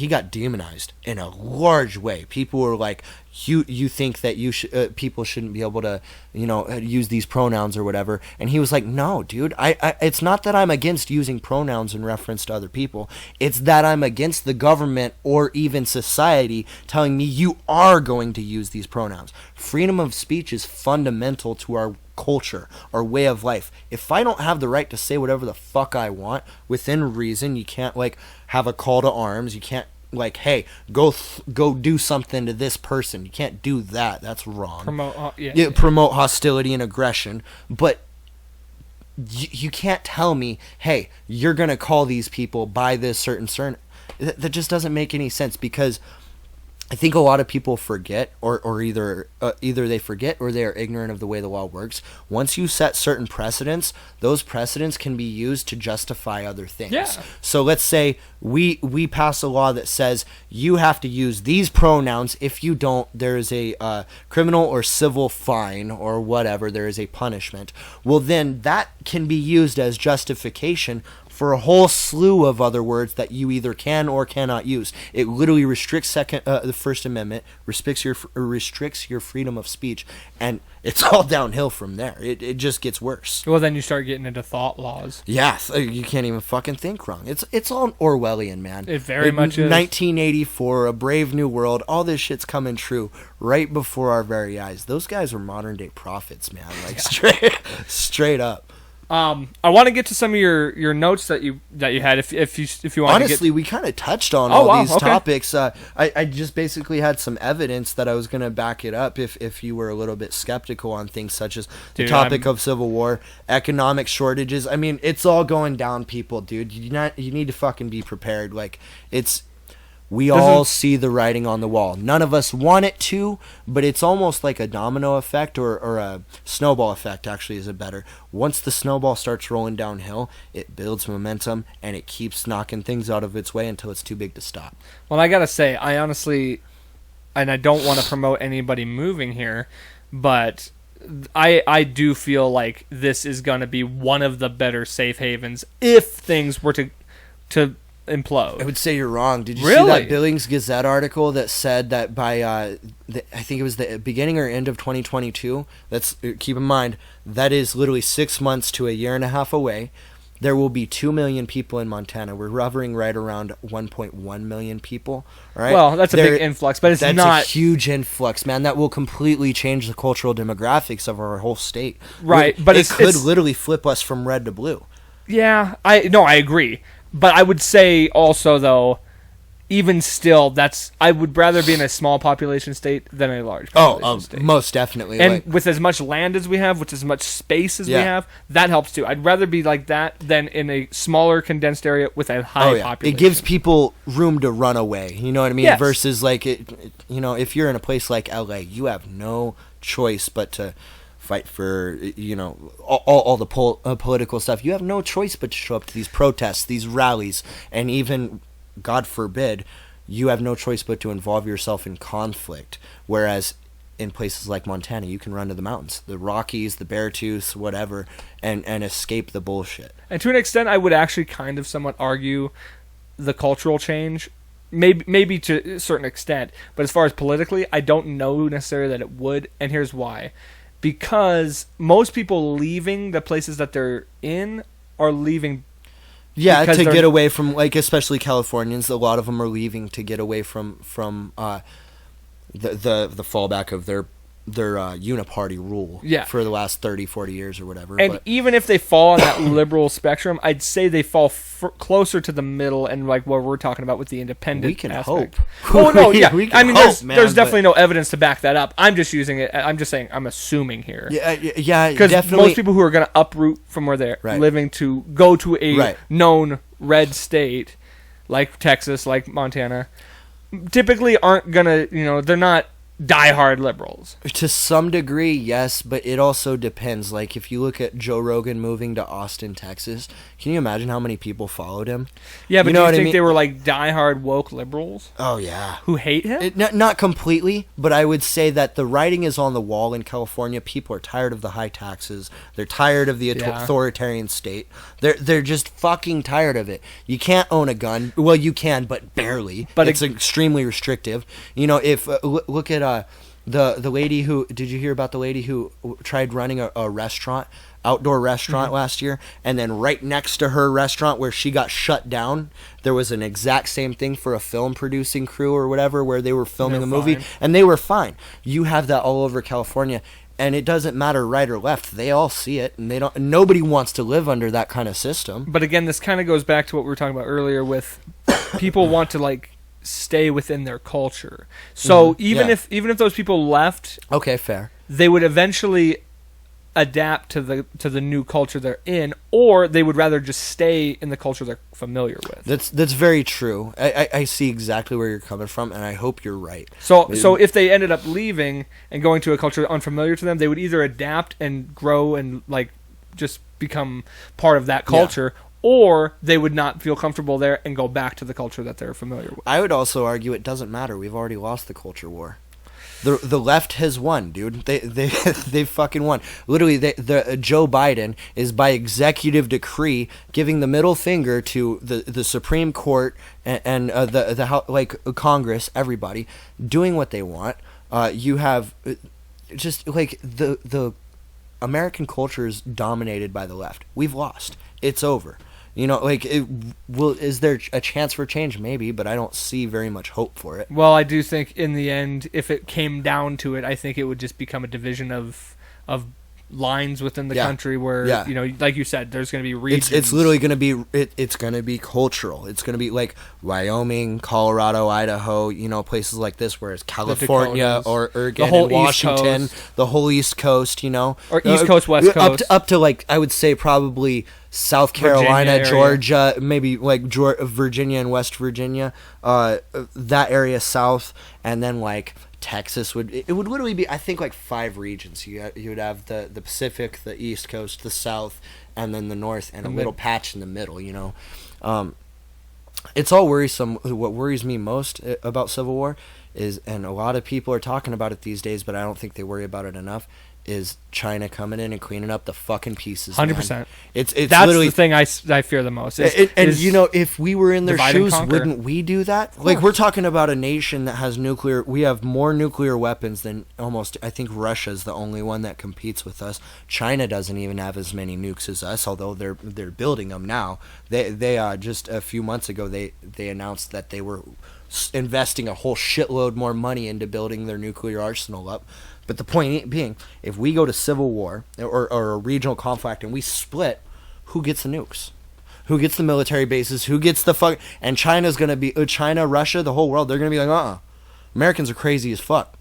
got demonized in a large way. People were like, you think that people shouldn't be able to use these pronouns or whatever, and he was like, no dude, I it's not that I'm against using pronouns in reference to other people, it's that I'm against the government or even society telling me you are going to use these pronouns. Freedom of speech is fundamental to our culture, our way of life. If I don't have the right to say whatever the fuck I want within reason, you can't have a call to arms, you can't hey, go do something to this person. You can't do that. That's wrong. Promote hostility and aggression. But you can't tell me, hey, you're gonna call these people by this certain. That just doesn't make any sense, because I think a lot of people forget, or either they forget or they are ignorant of the way the law works. Once you set certain precedents, those precedents can be used to justify other things. Yeah. So let's say we pass a law that says you have to use these pronouns. If you don't, there is a criminal or civil fine or whatever. There is a punishment. Well, then that can be used as justification for a whole slew of other words that you either can or cannot use. It literally restricts the First Amendment, restricts your freedom of speech, and it's all downhill from there. It just gets worse. Well, then you start getting into thought laws. Yeah, you can't even fucking think wrong. It's all Orwellian, man. It very much is. 1984, A Brave New World, all this shit's coming true right before our very eyes. Those guys were modern day prophets, man. Like straight up. I want to get to some of your notes that you had. If you want. Honestly, to get... we kind of touched on these topics. I just basically had some evidence that I was going to back it up if you were a little bit skeptical on things such as the topic of civil war, economic shortages. I mean, it's all going down, people, dude. You need to fucking be prepared. Like, we all see the writing on the wall. None of us want it to, but it's almost like a domino effect or a snowball effect, actually, is it better. Once the snowball starts rolling downhill, it builds momentum, and it keeps knocking things out of its way until it's too big to stop. Well, I got to say, I honestly, and I don't want to promote anybody moving here, but I do feel like this is going to be one of the better safe havens if things were to implode. I would say you're wrong. Did you really? see that Billings Gazette article that said that by I think it was the beginning or end of 2022? That's, keep in mind, that is literally 6 months to a year and a half away. There will be 2 million people in Montana. We're hovering right around 1.1 million people. Right? Well, that's a big influx, but that's not a huge influx, man. That will completely change the cultural demographics of our whole state. Right, but it could literally flip us from red to blue. Yeah, I agree. But I would say also, though, even still, I would rather be in a small population state than a large population state. Most definitely. And with as much land as we have, with as much space as we have, that helps too. I'd rather be like that than in a smaller, condensed area with a high population. It gives people room to run away, you know what I mean? Yes. Versus, like, if you're in a place like LA, you have no choice but to fight for, all the political stuff. You have no choice but to show up to these protests, these rallies, and even, God forbid, you have no choice but to involve yourself in conflict. Whereas in places like Montana, you can run to the mountains, the Rockies, the Beartooths, whatever, and escape the bullshit. And to an extent, I would actually kind of somewhat argue the cultural change, maybe to a certain extent, but as far as politically, I don't know necessarily that it would, and here's why. Because most people leaving the places that they're in are leaving. Yeah, to get away from, like, especially Californians. A lot of them are leaving to get away from the fallback of their uniparty rule for the last 30, 40 years or whatever. And even if they fall on that liberal spectrum, I'd say they fall closer to the middle and like what we're talking about with the independent We can aspect. hope. Oh, no, yeah. I mean, there's definitely no evidence to back that up. I'm just using it. I'm just saying, I'm assuming here. Yeah, because definitely. most people who are going to uproot from where they're living to go to a known red state, like Texas, like Montana, typically aren't going to, they're not diehard liberals. To some degree, yes, but it also depends. Like, if you look at Joe Rogan moving to Austin, Texas, can you imagine how many people followed him? Yeah, but do you think they were like diehard woke liberals? Oh, yeah. Who hate him? Not completely, but I would say that the writing is on the wall in California. People are tired of the high taxes. They're tired of the authoritarian state. They're just fucking tired of it. You can't own a gun. Well, you can, but barely. But it's extremely restrictive. If look at the lady who, did you hear about the lady who tried running a restaurant, outdoor restaurant last year, and then right next to her restaurant where she got shut down, there was an exact same thing for a film producing crew or whatever where they were filming a movie and they were fine. You have that all over California, and it doesn't matter right or left. They all see it, and nobody wants to live under that kind of system. But again, this kind of goes back to what we were talking about earlier with people want to like stay within their culture. So even if those people left, okay, fair, they would eventually adapt to the new culture they're in, or they would rather just stay in the culture they're familiar with. That's very true. I see exactly where you're coming from, and I hope you're right. So if they ended up leaving and going to a culture unfamiliar to them, they would either adapt and grow and like just become part of that culture, or they would not feel comfortable there and go back to the culture that they're familiar with. I would also argue it doesn't matter. We've already lost the culture war. The left has won, dude. They fucking won. Literally, Joe Biden is by executive decree giving the middle finger to the Supreme Court and Congress, everybody doing what they want. You have just like the American culture is dominated by the left. We've lost. It's over. You know, like, is there a chance for change? Maybe, but I don't see very much hope for it. Well, I do think in the end, if it came down to it, I think it would just become a division of lines within the country where, you know, like you said, there's going to be regions. It's literally going to be, it's going to be cultural. It's going to be like Wyoming, Colorado, Idaho, you know, places like this, whereas California or Oregon and Washington, the whole East Coast, you know. Or East Coast, West Coast. Up to like, I would say probably South Carolina, Georgia, maybe like Virginia and West Virginia, that area south, and then like Texas would literally be, I think, like 5 regions. You would have the Pacific, the East Coast, the South, and then the North, and a little patch in the middle. You know, it's all worrisome. What worries me most about Civil War is, and a lot of people are talking about it these days, but I don't think they worry about it enough, is China coming in and cleaning up the fucking pieces. 100%. It's that's literally the thing I fear the most. And you know, if we were in their shoes, conquer. wouldn't we do that? Like, we're talking about a nation that has nuclear. We have more nuclear weapons than almost. I think Russia's the only one that competes with us. China doesn't even have as many nukes as us, although they're building them now. They just a few months ago they announced that they were investing a whole shitload more money into building their nuclear arsenal up. But the point being, if we go to civil war or a regional conflict and we split, who gets the nukes? Who gets the military bases? Who gets the fuck? And China's going to be, China, Russia, the whole world, they're going to be like, Americans are crazy as fuck.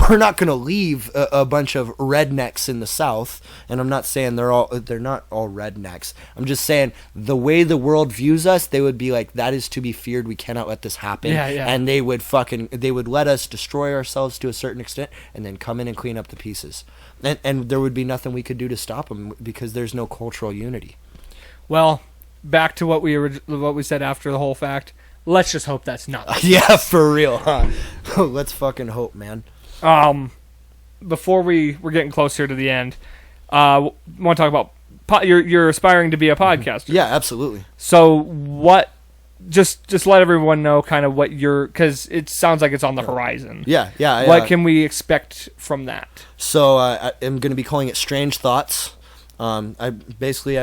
We're not going to leave a bunch of rednecks in the South. And I'm not saying they're not all rednecks. I'm just saying the way the world views us, they would be like, that is to be feared. We cannot let this happen. Yeah. And they would let us destroy ourselves to a certain extent and then come in and clean up the pieces. And there would be nothing we could do to stop them because there's no cultural unity. Well, back to what we said after the whole fact. Let's just hope that's not. Yeah, for real, huh? Let's fucking hope, man. Before we're getting closer to the end, want to talk about you're aspiring to be a podcaster. Yeah, absolutely. So what? Just let everyone know kind of what because it sounds like it's on the horizon. Yeah. What can we expect from that? So I'm going to be calling it Strange Thoughts. I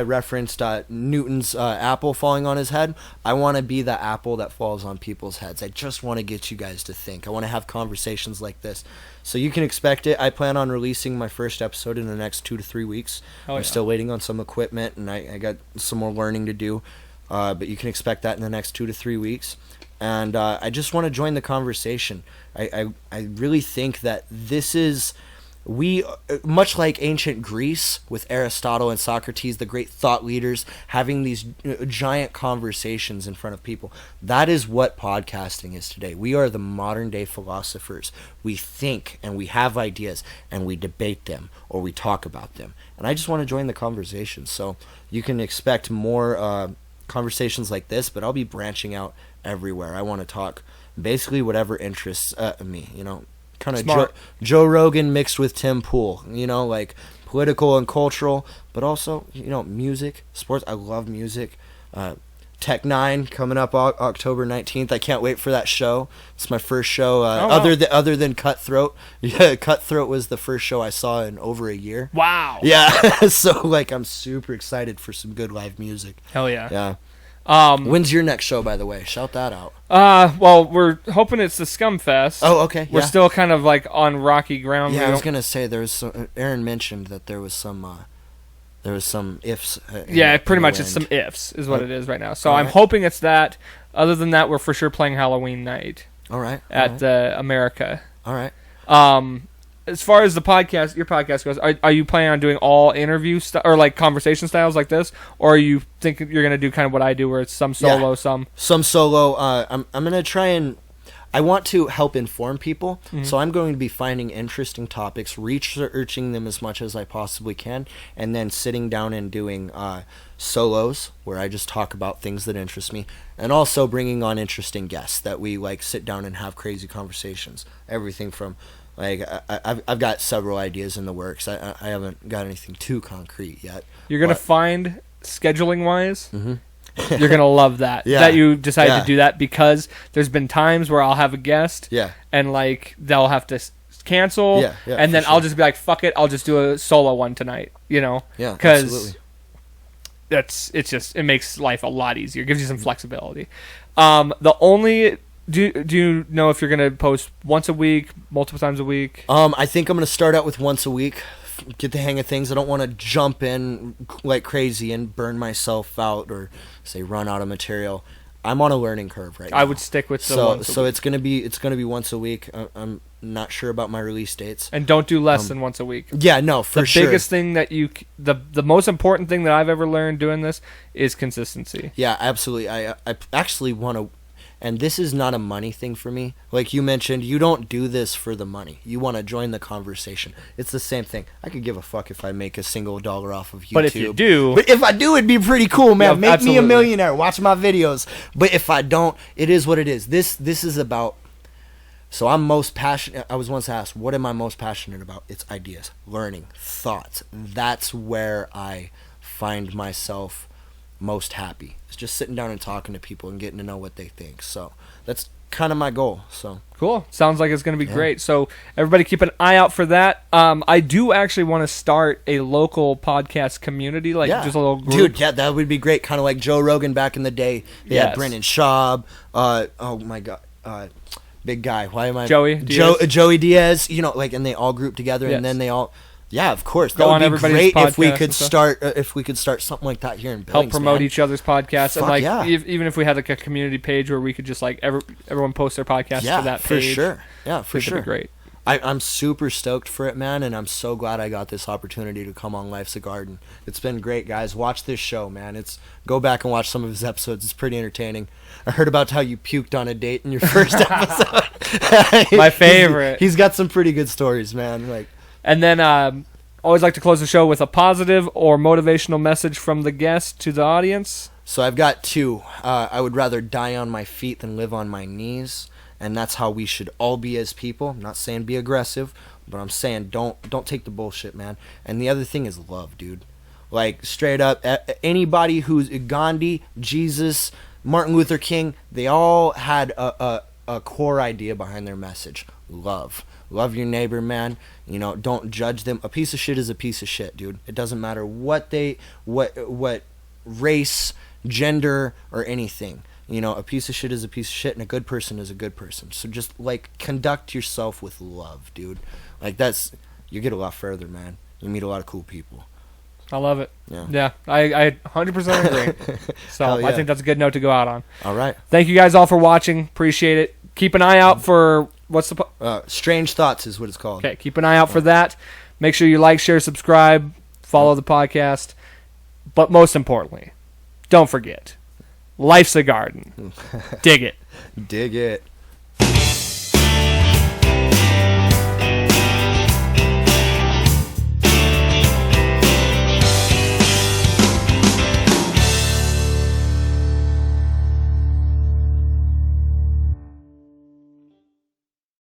referenced Newton's apple falling on his head. I want to be the apple that falls on people's heads. I just want to get you guys to think. I want to have conversations like this. So you can expect it. I plan on releasing my first episode in the next 2 to 3 weeks. I'm still waiting on some equipment, and I got some more learning to do. But you can expect that in the next 2 to 3 weeks. And I just want to join the conversation. I really think that this is... much like ancient Greece with Aristotle and Socrates, the great thought leaders, having these giant conversations in front of people. That is what podcasting is today. We are the modern day philosophers. We think and we have ideas and we debate them or we talk about them. And I just want to join the conversation. So you can expect more conversations like this, but I'll be branching out everywhere. I want to talk basically whatever interests me, you know. Kind of Joe Rogan mixed with Tim Pool, you know, like political and cultural, but also, you know, music, sports. I love music. Tech 9 coming up October 19th. I can't wait for that show. It's my first show other than Cutthroat. Yeah, Cutthroat was the first show I saw in over a year. Wow. Yeah. So like I'm super excited for some good live music. Hell yeah. Yeah. When's your next show, by the way? Shout that out. Well, we're hoping it's the Scumfest. Oh, okay. We're still kind of like on rocky ground. Yeah, I was gonna say there was some. Aaron mentioned that there was some ifs. Yeah, pretty much it's some ifs is what it is right now. So I'm hoping it's that. Other than that, we're for sure playing Halloween night. All right. At America. All right. As far as your podcast goes, are you planning on doing all interview or like conversation styles like this, or are you thinking you're gonna do kind of what I do, where it's some solo, some solo? I'm gonna try and I want to help inform people, so I'm going to be finding interesting topics, researching them as much as I possibly can, and then sitting down and doing solos where I just talk about things that interest me, and also bringing on interesting guests that we like sit down and have crazy conversations. Everything from Like I've got several ideas in the works. I haven't got anything too concrete yet. You're gonna find, scheduling wise, Mm-hmm. you're gonna love that Yeah. that you decided Yeah. to do that, because there's been times where I'll have a guest, Yeah. and like they'll have to cancel, Yeah, yeah, and then for I'll sure. just be like, fuck it, I'll just do a solo one tonight, Yeah, because absolutely. it makes life a lot easier, gives you some flexibility. The only do you know if you're gonna post once a week, multiple times a week? I think I'm gonna start out with once a week. Get the hang of things. I don't want to jump in like crazy and burn myself out or say run out of material. I'm on a learning curve right now. I would stick with the once a so week. it's gonna be once a week. I'm not sure about my release dates. And don't do less than once a week. Yeah, no, for The sure. biggest thing that the most important thing that I've ever learned doing this is consistency. Yeah, absolutely. I actually want to, and this is not a money thing for me. Like you mentioned, you don't do this for the money. You want to join the conversation. It's the same thing. I could give a fuck if I make a single dollar off of YouTube. But if you do, But if I do, it'd be pretty cool, man. Yeah, Make me absolutely. a millionaire. Watch my videos. But if I don't, it is what it is. This is about. So I'm most passionate. I was once asked, what am I most passionate about? It's ideas, learning, thoughts. That's where I find myself most happy. It's just sitting down and talking to people and getting to know what they think. So that's kind of my goal. So cool. Sounds like it's going to be great. So everybody keep an eye out for that. I do actually want to start a local podcast community, like just a little group. Dude, yeah, that would be great. Kind of like Joe Rogan back in the day. They had Brennan Schaub. Oh my God. Big guy. Why am I? Joey Diaz. Joey Diaz. You know, like, and they all group together, Yes. and then they all. Yeah, of course. Go That on would be everybody's great if we podcast could and stuff. start something like that here in Billings. Help promote man. each other's podcasts, and Fuck like yeah. even if we had like a community page where we could just like everyone post their podcast Yeah, to that for page. sure. Yeah, for That'd sure. be great. I'm super stoked for it, man, and I'm so glad I got this opportunity to come on Life's a Garden. It's been great, guys. Watch this show, man. Go back and watch some of his episodes. It's pretty entertaining. I heard about how you puked on a date in your first episode. My favorite. He's got some pretty good stories, man. Like, And then always like to close the show with a positive or motivational message from the guest to the audience. so I've got two. I would rather die on my feet than live on my knees. And that's how we should all be as people. I'm not saying be aggressive, but I'm saying don't take the bullshit, man. And the other thing is love, dude. Like, straight up, anybody who's Gandhi, Jesus, Martin Luther King, they all had a core idea behind their message. Love. Love your neighbor, man. You know, don't judge them. A piece of shit is a piece of shit, dude. It doesn't matter what race, gender, or anything. You know, a piece of shit is a piece of shit, and a good person is a good person. So just, like, conduct yourself with love, dude. Like, you get a lot further, man. You meet a lot of cool people. I love it. Yeah. I 100% agree. So Hell yeah. I think that's a good note to go out on. All right. Thank you guys all for watching. Appreciate it. Keep an eye out for Strange Thoughts is what it's called. Okay, keep an eye out for that. Make sure you like, share, subscribe, follow the podcast. But most importantly, don't forget, life's a garden. Dig it. Dig it.